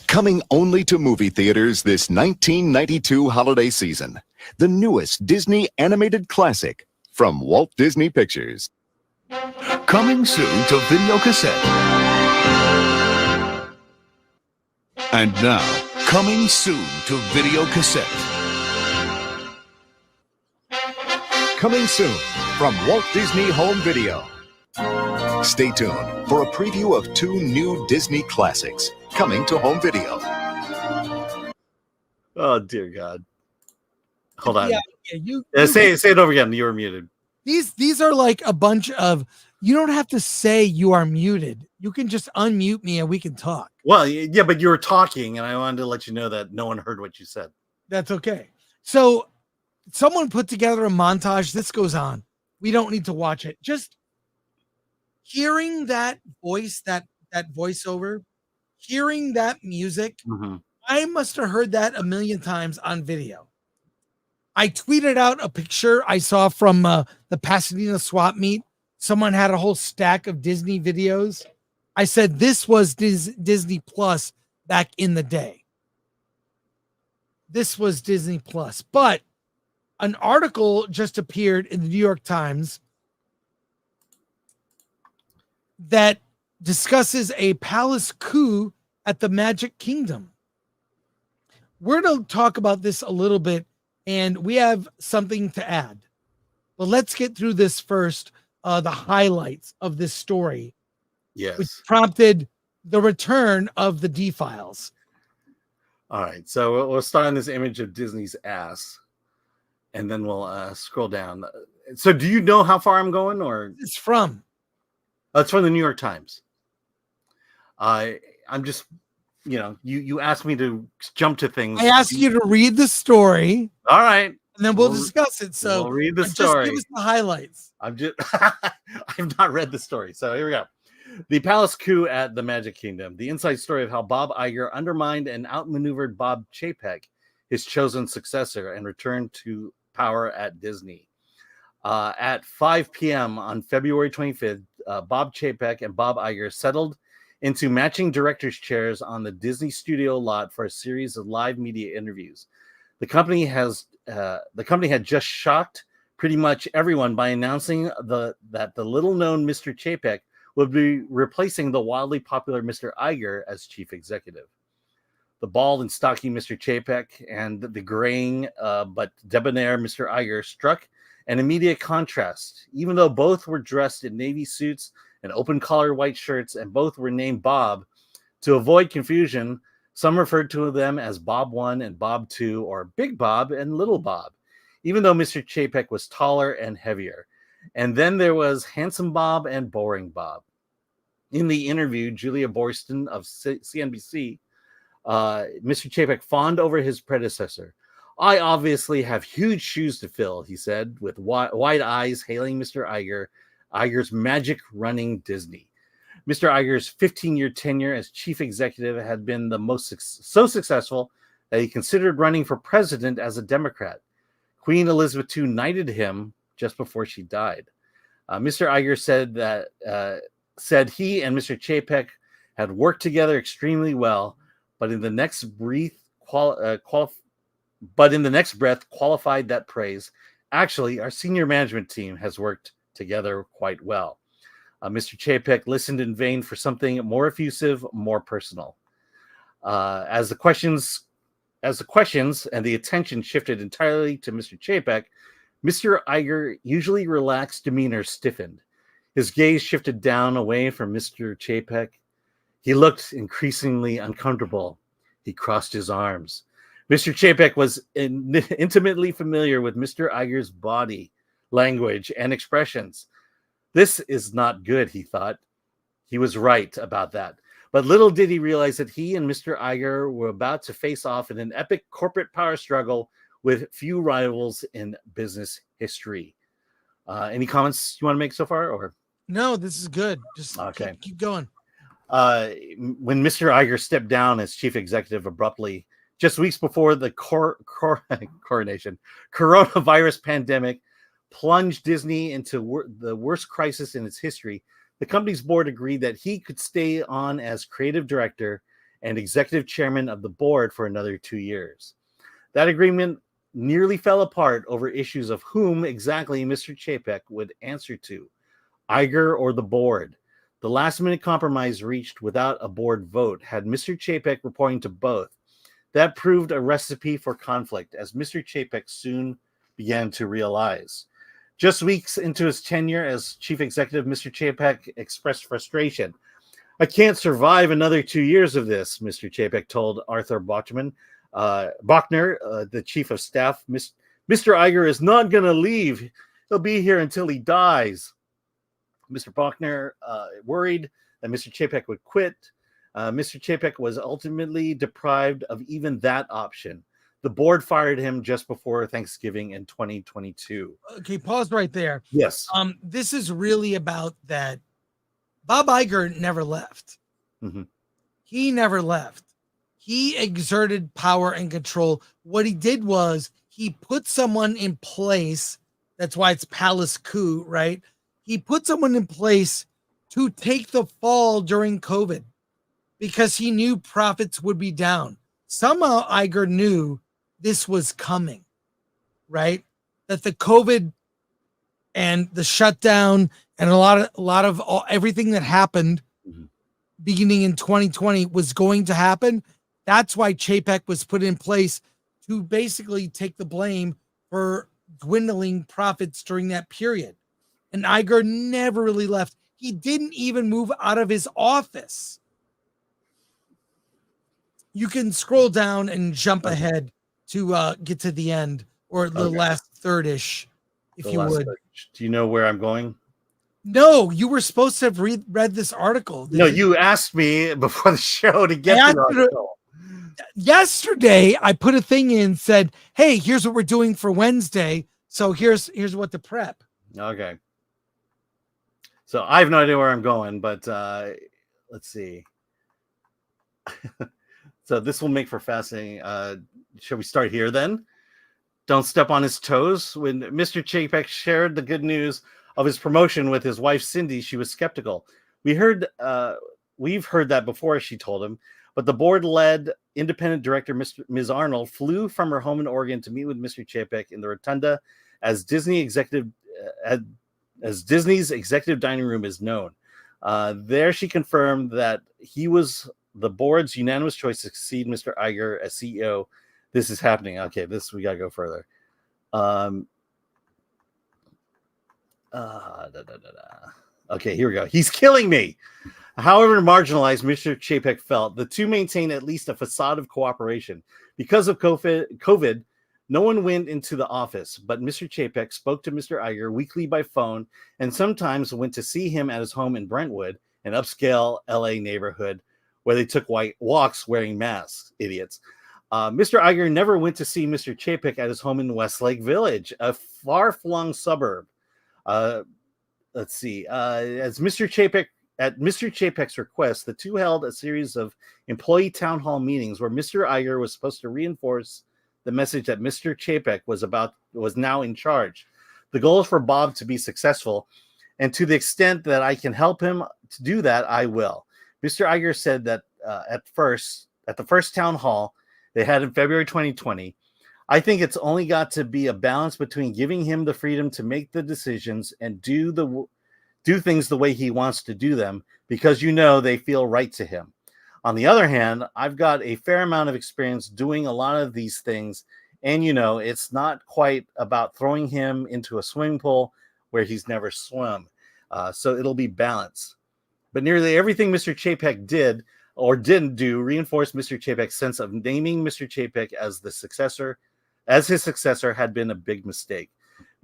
Coming only to movie theaters this 1992 holiday season, the newest Disney animated classic from Walt Disney Pictures. Coming soon to video cassette. And now, coming soon to video cassette. Coming soon from Walt Disney Home Video. Stay tuned for a preview of 2 new Disney classics coming to home video. Oh, dear God. Hold on. Yeah, say it over again. You were muted. These are like a bunch of, you don't have to say you are muted. You can just unmute me and we can talk. Well, yeah, but you were talking and I wanted to let you know that no one heard what you said. That's okay. So someone put together a montage. This goes on. We don't need to watch it. Just hearing that voice, that voiceover, hearing that music. Mm-hmm. I must have heard that a million times on video. I tweeted out a picture I saw from the Pasadena swap meet someone had a whole stack of Disney videos. I said this was Disney Plus back in the day. This was Disney Plus. But an article just appeared in the New York Times that discusses a palace coup at the Magic Kingdom. We're going to talk about this a little bit, and we have something to add. But let's get through this first, the highlights of this story. Yes. Which prompted the return of the D-Files. All right. So we'll start on this image of Disney's ass, and then we'll scroll down. So do you know how far I'm going, or it's from? It's from the New York Times. I'm just, you asked me to jump to things. I asked you to read the story. All right. And then we'll discuss it. So we'll read the story. Just give us the highlights. I've not read the story. So here we go. The palace coup at the Magic Kingdom. The inside story of how Bob Iger undermined and outmaneuvered Bob Chapek, his chosen successor, and returned to power at Disney. At 5 p.m. on February 25th, Bob Chapek and Bob Iger settled into matching director's chairs on the Disney studio lot for a series of live media interviews. The company had just shocked pretty much everyone by announcing that the little-known Mr. Chapek would be replacing the wildly popular Mr. Iger as chief executive. The bald and stocky Mr. Chapek and the graying but debonair Mr. Iger struck an immediate contrast. Even though both were dressed in navy suits and open-collar white shirts, and both were named Bob, to avoid confusion, some referred to them as Bob 1 and Bob 2, or Big Bob and Little Bob, even though Mr. Chapek was taller and heavier. And then there was Handsome Bob and Boring Bob. In the interview, Julia Borston of CNBC, Mr. Chapek fawned over his predecessor. "I obviously have huge shoes to fill," he said, with wide eyes hailing Mr. Iger's magic running Disney. Mr. Iger's 15-year tenure as chief executive had been so successful that he considered running for president as a Democrat. Queen Elizabeth II knighted him just before she died. Mr. Iger said he and Mr. Chapek had worked together extremely well, but in the next breath qualified that praise. "Actually, our senior management team has worked together quite well." Mr. Chapek listened in vain for something more effusive, more personal. As the questions and the attention shifted entirely to Mr. Chapek, Mr. Iger usually relaxed demeanor stiffened. His gaze shifted down away from Mr. Chapek. He looked increasingly uncomfortable. He crossed his arms. Mr. Chapek was intimately familiar with Mr. Iger's body, language, and expressions. This is not good, he thought. He was right about that. But little did he realize that he and Mr. Iger were about to face off in an epic corporate power struggle with few rivals in business history. Any comments you want to make so far? Or no, this is good. Just okay. Keep going. When Mr. Iger stepped down as chief executive abruptly, just weeks before the coronation, coronavirus pandemic plunged Disney into the worst crisis in its history, the company's board agreed that he could stay on as creative director and executive chairman of the board for another 2 years. That agreement nearly fell apart over issues of whom exactly Mr. Chapek would answer to, Iger or the board. The last-minute compromise reached without a board vote had Mr. Chapek reporting to both. That proved a recipe for conflict, as Mr. Chapek soon began to realize. Just weeks into his tenure as chief executive, Mr. Chapek expressed frustration. "I can't survive another 2 years of this," Mr. Chapek told Arthur Bachner, the chief of staff. "Mr. Iger is not going to leave. He'll be here until he dies." Mr. Bachner worried that Mr. Chapek would quit. Mr. Chapek was ultimately deprived of even that option. The board fired him just before Thanksgiving in 2022. Okay, pause right there. Yes. This is really about that. Bob Iger never left. Mm-hmm. He never left. He exerted power and control. What he did was he put someone in place. That's why it's palace coup, right? he put someone in place to take the fall during COVID because he knew profits would be down. Somehow Iger knew this was coming, right? That the COVID and the shutdown and a lot of everything that happened beginning in 2020 was going to happen. That's why Chapek was put in place to basically take the blame for dwindling profits during that period. And Iger never really left. He didn't even move out of his office. You can scroll down and jump ahead to get to the end or the last third-ish, if you would. Do you know where I'm going? No, you were supposed to have read this article. No, you asked me before the show to get to the article. Yesterday, I put a thing in, said, hey, here's what we're doing for Wednesday. So here's what to prep. Okay. So I have no idea where I'm going, but let's see. So this will make for fascinating. Shall we start here then? Don't step on his toes. When Mr. Chapek shared the good news of his promotion with his wife Cindy, she was skeptical. We've heard that before, she told him. But the board-led independent director, Ms. Arnold, flew from her home in Oregon to meet with Mr. Chapek in the rotunda, as Disney's executive dining room is known. There, she confirmed that he was the board's unanimous choice to succeed Mr. Iger as CEO. This is happening. Okay, we gotta go further. Okay, here we go. He's killing me. However marginalized Mr. Chapek felt, the two maintained at least a facade of cooperation. Because of COVID, no one went into the office, but Mr. Chapek spoke to Mr. Iger weekly by phone and sometimes went to see him at his home in Brentwood, an upscale LA neighborhood where they took white walks wearing masks, idiots. Mr. Iger never went to see Mr. Chapek at his home in Westlake Village, a far-flung suburb. Let's see. At Mr. Chapek's request, the two held a series of employee town hall meetings where Mr. Iger was supposed to reinforce the message that Mr. Chapek was now in charge. The goal is for Bob to be successful, and to the extent that I can help him to do that, I will. Mr. Iger said that at the first town hall they had in February 2020, I think it's only got to be a balance between giving him the freedom to make the decisions and do things the way he wants to do them, because they feel right to him. On the other hand, I've got a fair amount of experience doing a lot of these things, and it's not quite about throwing him into a swimming pool where he's never swum. So it'll be balanced. But nearly everything Mr. Chapek did or didn't do reinforced Mr. Chapek's sense of naming Mr. Chapek as his successor had been a big mistake.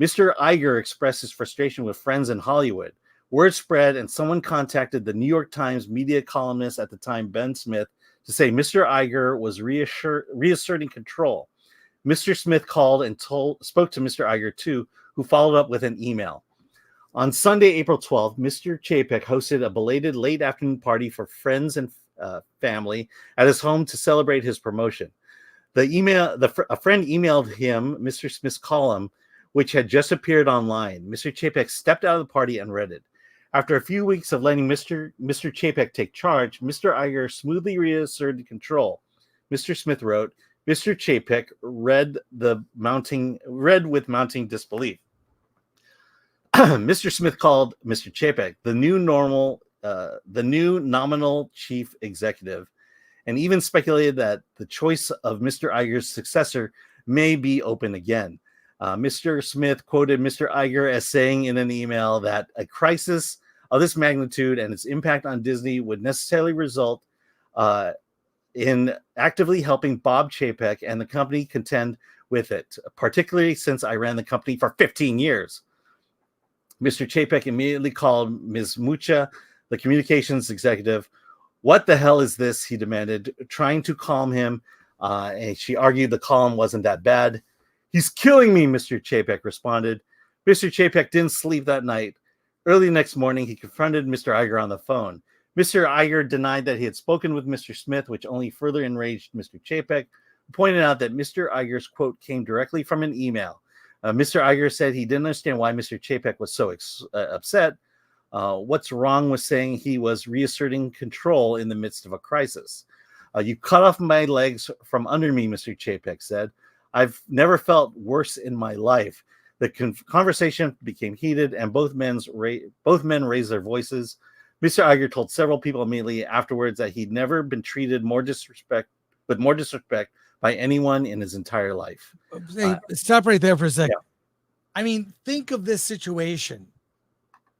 Mr. Iger expressed his frustration with friends in Hollywood. Word spread, and someone contacted the New York Times media columnist at the time, Ben Smith, to say Mr. Iger was reasserting control. Mr. Smith called and spoke to Mr. Iger too, who followed up with an email. On Sunday, April 12th, Mr. Chapek hosted a belated late afternoon party for friends and family at his home to celebrate his promotion. A friend emailed him Mr. Smith's column, which had just appeared online. Mr. Chapek stepped out of the party and read it. After a few weeks of letting Mr. Chapek take charge, Mr. Iger smoothly reasserted control. Mr. Smith wrote, Mr. Chapek read with mounting disbelief. Mr. Smith called Mr. Chapek the new nominal chief executive, and even speculated that the choice of Mr. Iger's successor may be open again. Mr. Smith quoted Mr. Iger as saying in an email that a crisis of this magnitude and its impact on Disney would necessarily result in actively helping Bob Chapek and the company contend with it, particularly since I ran the company for 15 years. Mr. Chapek immediately called Ms. Mucha, the communications executive. What the hell is this? He demanded, trying to calm him. And she argued the column wasn't that bad. He's killing me, Mr. Chapek responded. Mr. Chapek didn't sleep that night. Early next morning, he confronted Mr. Iger on the phone. Mr. Iger denied that he had spoken with Mr. Smith, which only further enraged Mr. Chapek, who pointed out that Mr. Iger's quote came directly from an email. Mr. Iger said he didn't understand why Mr. Chapek was so upset. What's wrong with saying he was reasserting control in the midst of a crisis? You cut off my legs from under me, Mr. Chapek said. I've never felt worse in my life. The conversation became heated, and both men raised their voices. Mr. Iger told several people immediately afterwards that he'd never been treated with more disrespect by anyone in his entire life. Hey, stop right there for a second. Yeah. I mean, think of this situation.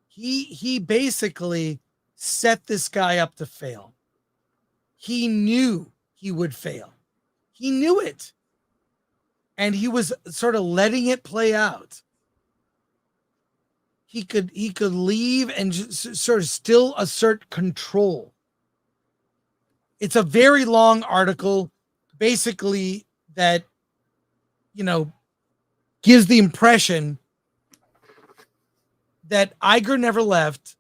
He basically set this guy up to fail. He knew he would fail. He knew it. And he was sort of letting it play out. He could leave and just sort of still assert control. It's a very long article, basically, that, gives the impression that Iger never left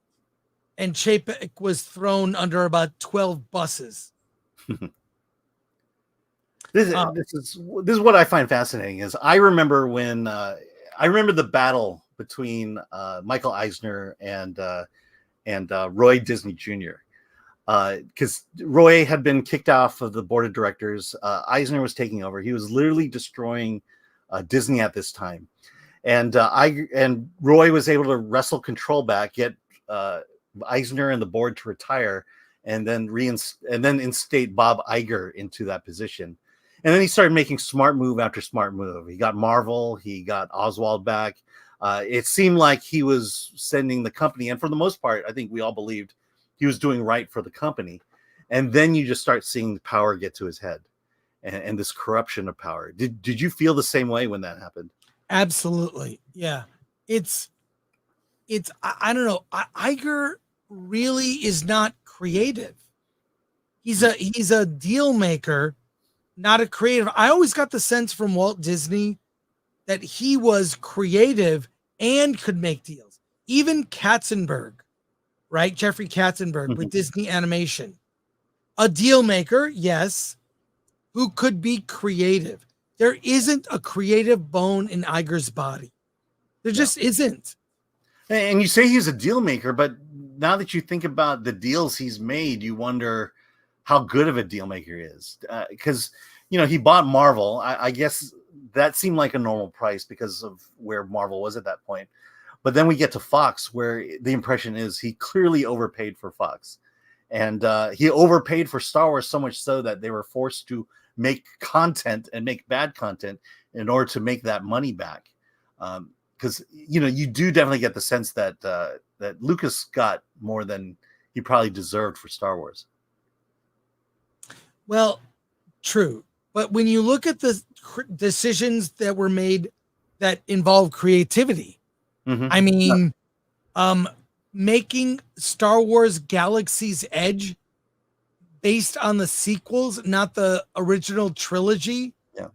and Chapek was thrown under about 12 buses. This is what I find fascinating is I remember when the battle between Michael Eisner and Roy Disney Jr. Because Roy had been kicked off of the board of directors. Eisner was taking over. He was literally destroying Disney at this time, and Roy was able to wrestle control back, get Eisner and the board to retire, and then instate Bob Iger into that position. And then he started making smart move after smart move. He got Marvel. He got Oswald back. It seemed like he was sending the company, and for the most part, I think we all believed he was doing right for the company. And then you just start seeing the power get to his head, and this corruption of power. Did you feel the same way when that happened? Absolutely, yeah. It's I don't know. Iger really is not creative. He's a deal maker, not a creative. I always got the sense from Walt Disney that he was creative and could make deals. Even Katzenberg, right? Jeffrey Katzenberg with Disney Animation. A deal maker, yes, who could be creative. There isn't a creative bone in Iger's body. There just isn't. And you say he's a deal maker, but now that you think about the deals he's made, you wonder how good of a deal maker he is. Because, he bought Marvel. I guess that seemed like a normal price because of where Marvel was at that point. But then we get to Fox, where the impression is he clearly overpaid for Fox. And he overpaid for Star Wars so much so that they were forced to make content and make bad content in order to make that money back. Because, you do definitely get the sense that that Lucas got more than he probably deserved for Star Wars. Well, true. But when you look at the decisions that were made that involve creativity, I mean, making Star Wars Galaxy's Edge based on the sequels, not the original trilogy. Yeah.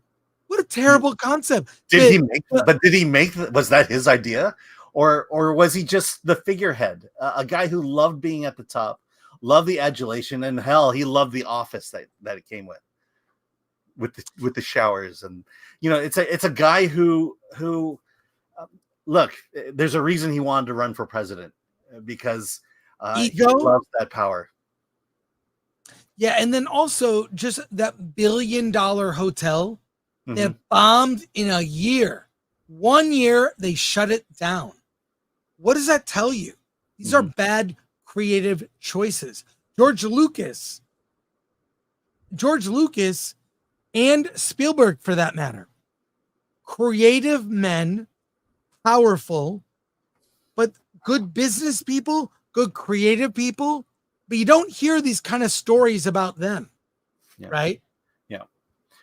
What a terrible concept. Did he make, was that his idea? Or was he just the figurehead? A guy who loved being at the top, loved the adulation, and hell, he loved the office that it came with the showers. And, it's a guy who look, there's a reason he wanted to run for president, because he loves that power. Yeah, and then also just that $1 billion hotel that bombed in a year. 1 year, they shut it down. What does that tell you? These are bad creative choices. George Lucas and Spielberg, for that matter, creative men, powerful, but good business people, good creative people, but you don't hear these kind of stories about them, right? Yeah.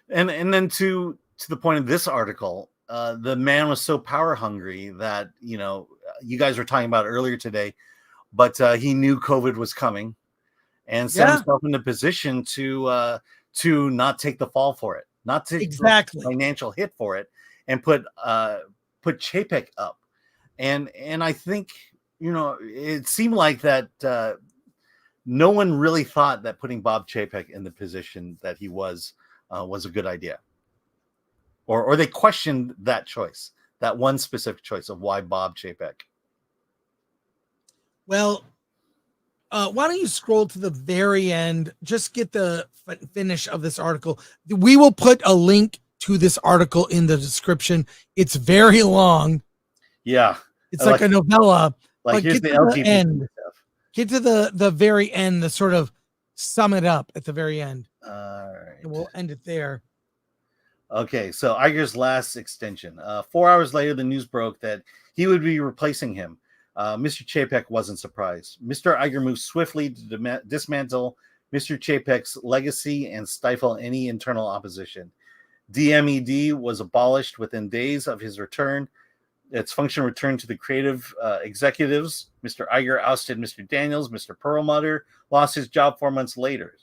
And then to the point of this article, the man was so power hungry that, you guys were talking about earlier today, but he knew COVID was coming and set himself in a position to not take the fall for it, not take the financial hit for it, and put Chapek up. And I think, it seemed like that no one really thought that putting Bob Chapek in the position that he was a good idea, or they questioned that choice. that one specific choice of why Bob Chapek? Well, why don't you scroll to the very end? Just get the finish of this article. We will put a link to this article in the description. It's very long. Yeah. It's like a novella. Like, but here's get the to LGBT end. stuff. Get to the very end to sort of sum it up at the very end. All right. And we'll end it there. Okay, so Iger's last extension. 4 hours later, the news broke that he would be replacing him. Mr. Chapek wasn't surprised. Mr. Iger moved swiftly to dismantle Mr. Chapek's legacy and stifle any internal opposition. DMED was abolished within days of his return. Its function returned to the creative executives. Mr. Iger ousted Mr. Daniels. Mr. Perlmutter lost his job 4 months later.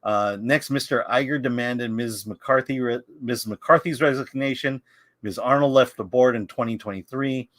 Next, Mr. Iger demanded Ms. McCarthy's resignation. Ms. Arnold left the board in 2023.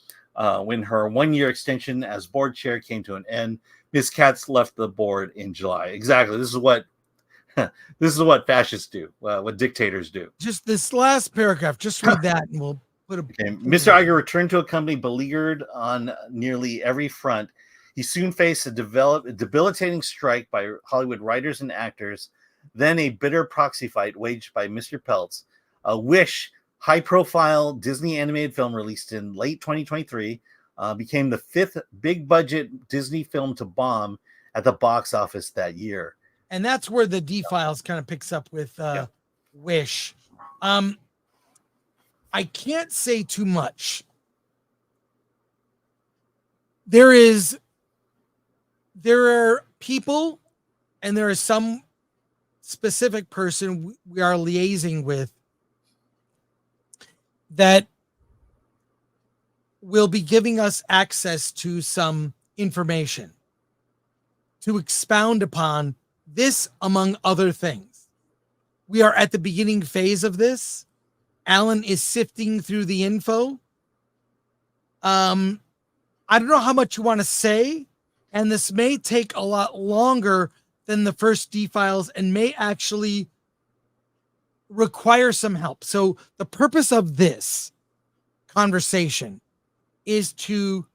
When her one-year extension as board chair came to an end, Ms. Katz left the board in July. Exactly. This is what fascists do, what dictators do. Just this last paragraph. Just read that, and we'll put a. Okay. Mr. Iger returned to a company beleaguered on nearly every front. He soon faced a debilitating strike by Hollywood writers and actors, then a bitter proxy fight waged by Mr. Peltz. Wish, high-profile Disney animated film released in late 2023, became the 5th big-budget Disney film to bomb at the box office that year. And that's where the D-Files kind of picks up with Wish. I can't say too much. There are people, and there is some specific person we are liaising with that will be giving us access to some information to expound upon this, among other things. We are at the beginning phase of this. Alan is sifting through the info. I don't know how much you want to say, and this may take a lot longer than the first D-Files and may actually require some help. So the purpose of this conversation is to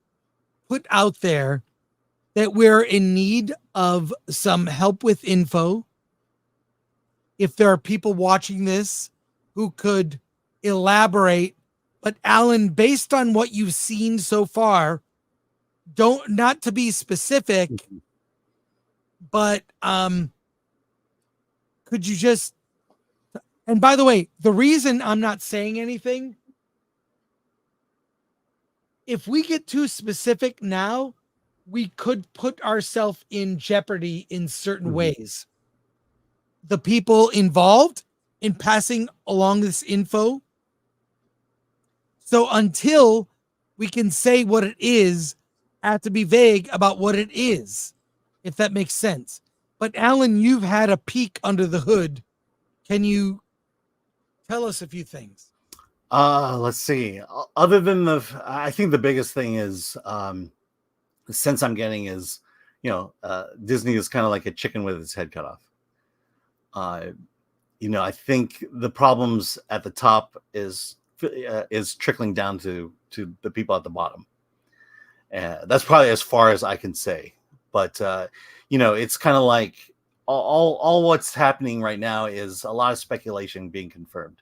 put out there that we're in need of some help with info. If there are people watching this who could elaborate, but Alan, based on what you've seen so far, not to be specific, but could you just, and by the way, the reason I'm not saying anything, if we get too specific now, we could put ourselves in jeopardy in certain ways. The people involved in passing along this info. So until we can say what it is, I have to be vague about what it is, if that makes sense. But Alan, you've had a peek under the hood. Can you tell us a few things? Let's see. Other than I think the biggest thing is, the sense I'm getting is, Disney is kind of like a chicken with its head cut off. I think the problems at the top is trickling down to the people at the bottom. That's probably as far as I can say. But it's kind of like all what's happening right now is a lot of speculation being confirmed.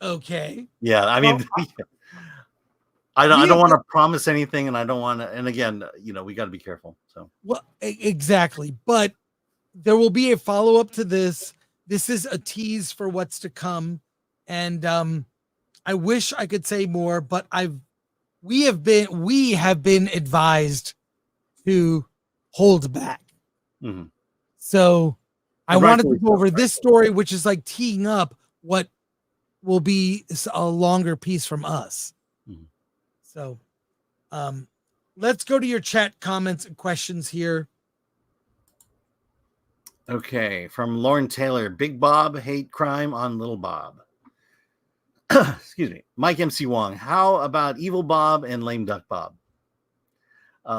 Okay. Yeah, I mean, I don't want to promise anything, and I don't want to. And again, we got to be careful. So, well, exactly. But there will be a follow up to this. This is a tease for what's to come, and I wish I could say more, but we have been advised to hold back. Mm-hmm. So I wanted to go over this story, which is like teeing up what will be a longer piece from us. Mm-hmm. So let's go to your chat comments and questions here. Okay, from Lauren Taylor, Big Bob hate crime on Little Bob. Excuse me. Mike MC Wong, how about Evil Bob and Lame Duck Bob?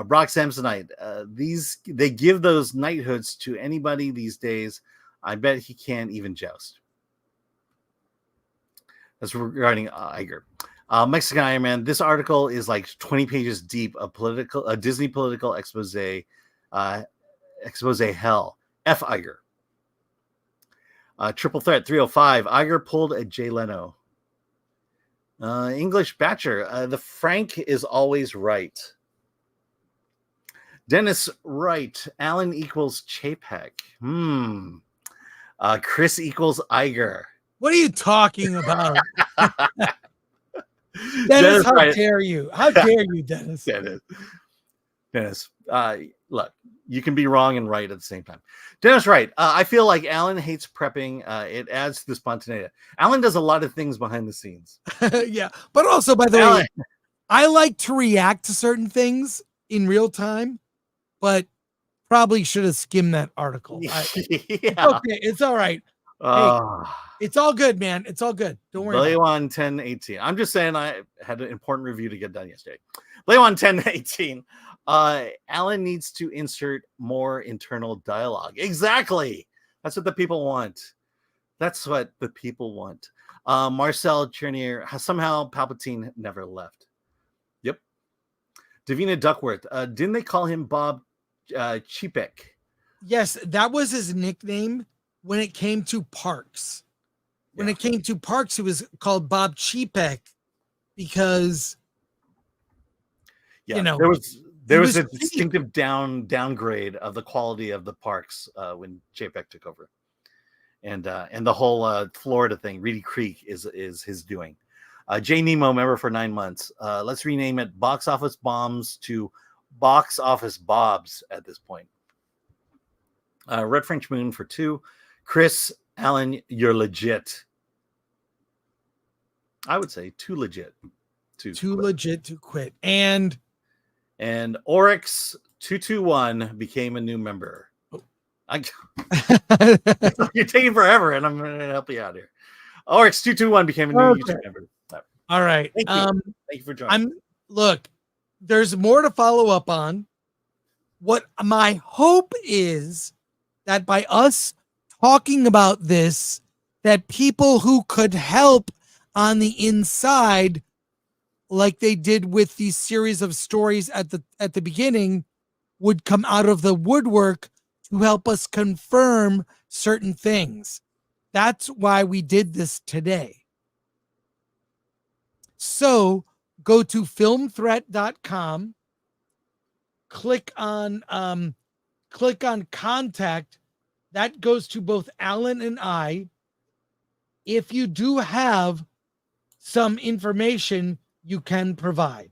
Brock Samsonite, they give those knighthoods to anybody these days. I bet he can't even joust. That's regarding Iger. Mexican Iron Man. This article is like 20 pages deep of a Disney political expose. Expose hell. F. Iger. Triple Threat 305. Iger pulled a Jay Leno. English Batcher. The Frank is always right. Dennis Wright. Alan equals Chapek. Chris equals Iger. What are you talking about? Dennis, how dare you? How dare you, Dennis? Dennis, look, you can be wrong and right at the same time. Dennis Wright, I feel like Alan hates prepping. It adds to the spontaneity. Alan does a lot of things behind the scenes. Yeah, but also, by the way, I like to react to certain things in real time, but probably should have skimmed that article. Okay, it's all right. Hey, it's all good, man. It's all good. Don't worry. Blaywon 1018. I'm just saying I had an important review to get done yesterday. Blaywon 1018. Alan needs to insert more internal dialogue. Exactly. That's what the people want. That's what the people want. Marcel Chernier. Somehow Palpatine never left. Yep. Davina Duckworth. Didn't they call him Bob Chapek? Yes, that was his nickname when it came to Parks. When it came to Parks, it was called Bob Chapek because there was a distinctive downgrade of the quality of the parks when Chapek took over, and the whole Florida thing, Reedy Creek, is his doing. Jay Nemo, member for 9 months. Let's rename it Box Office Bombs to Box Office Bobs at this point. Red French Moon for 2. Chris, Alan, you're legit. I would say too legit. Too legit to quit. And Oryx 221 became a new member. You're taking forever, and I'm going to help you out here. Oryx 221 became a new YouTube member. All right. Thank you. Thank you for joining. Look, there's more to follow up on. What my hope is that by us talking about this, that people who could help on the inside, like they did with these series of stories at the beginning, would come out of the woodwork to help us confirm certain things. That's why we did this today. So go to filmthreat.com, click on contact. That goes to both Alan and I. If you do have some information you can provide.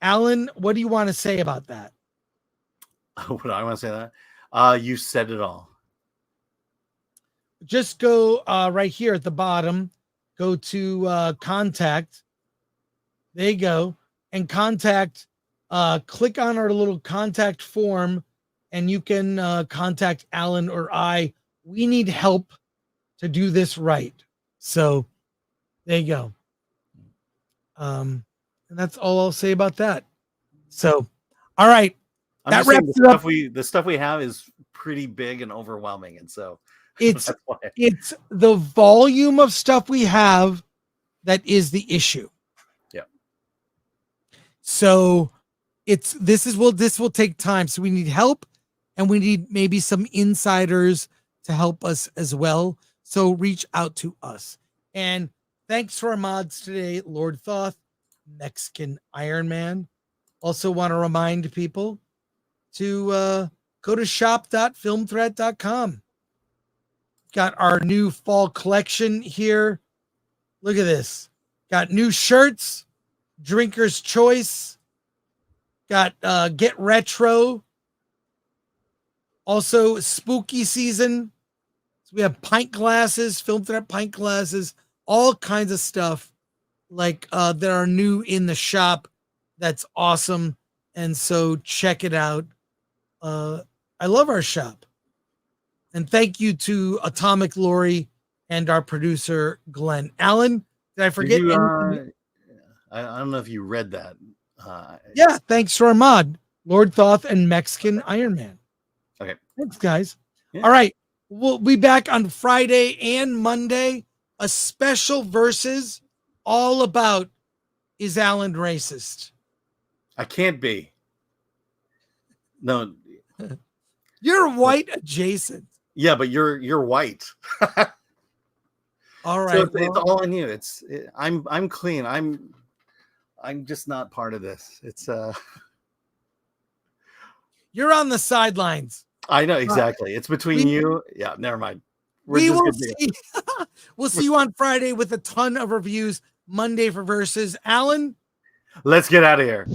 Alan, what do you want to say about that? What do I want to say that? You said it all. Just go right here at the bottom. Go to contact. There you go. And contact. Click on our little contact form, and you can contact Alan or I. We need help to do this right. So there you go. And that's all I'll say about that. So, all right. That wraps it up. The stuff we have is pretty big and overwhelming. And so it's the volume of stuff we have that is the issue. Yeah. So this will take time. So we need help, and we need maybe some insiders to help us as well. So reach out to us. And thanks to our mods today, Lord Thoth, Mexican Iron Man. Also want to remind people to go to shop.filmthreat.com. Got our new fall collection here. Look at this. Got new shirts, Drinker's Choice. Got Get Retro. Also spooky season. So we have pint glasses, Film Threat pint glasses, all kinds of stuff like that are new in the shop. That's awesome. And so check it out. I love our shop. And thank you to Atomic Lori and our producer, Glenn. Alan, did I forget anything? I don't know if you read that. Yeah, thanks to our mod, Lord Thoth and Mexican Iron Man. Okay. Thanks, guys. Yeah. All right. We'll be back on Friday and Monday. a special versus all about is Alan racist? I can't be. No. You're white adjacent. Yeah, but you're white. All right. So it's all on you. I'm clean. I'm just not part of this. It's You're on the sidelines. I know exactly. It's between you. Yeah, never mind. We will see. We'll see you on Friday with a ton of reviews. Monday for Versus. Alan, let's get out of here.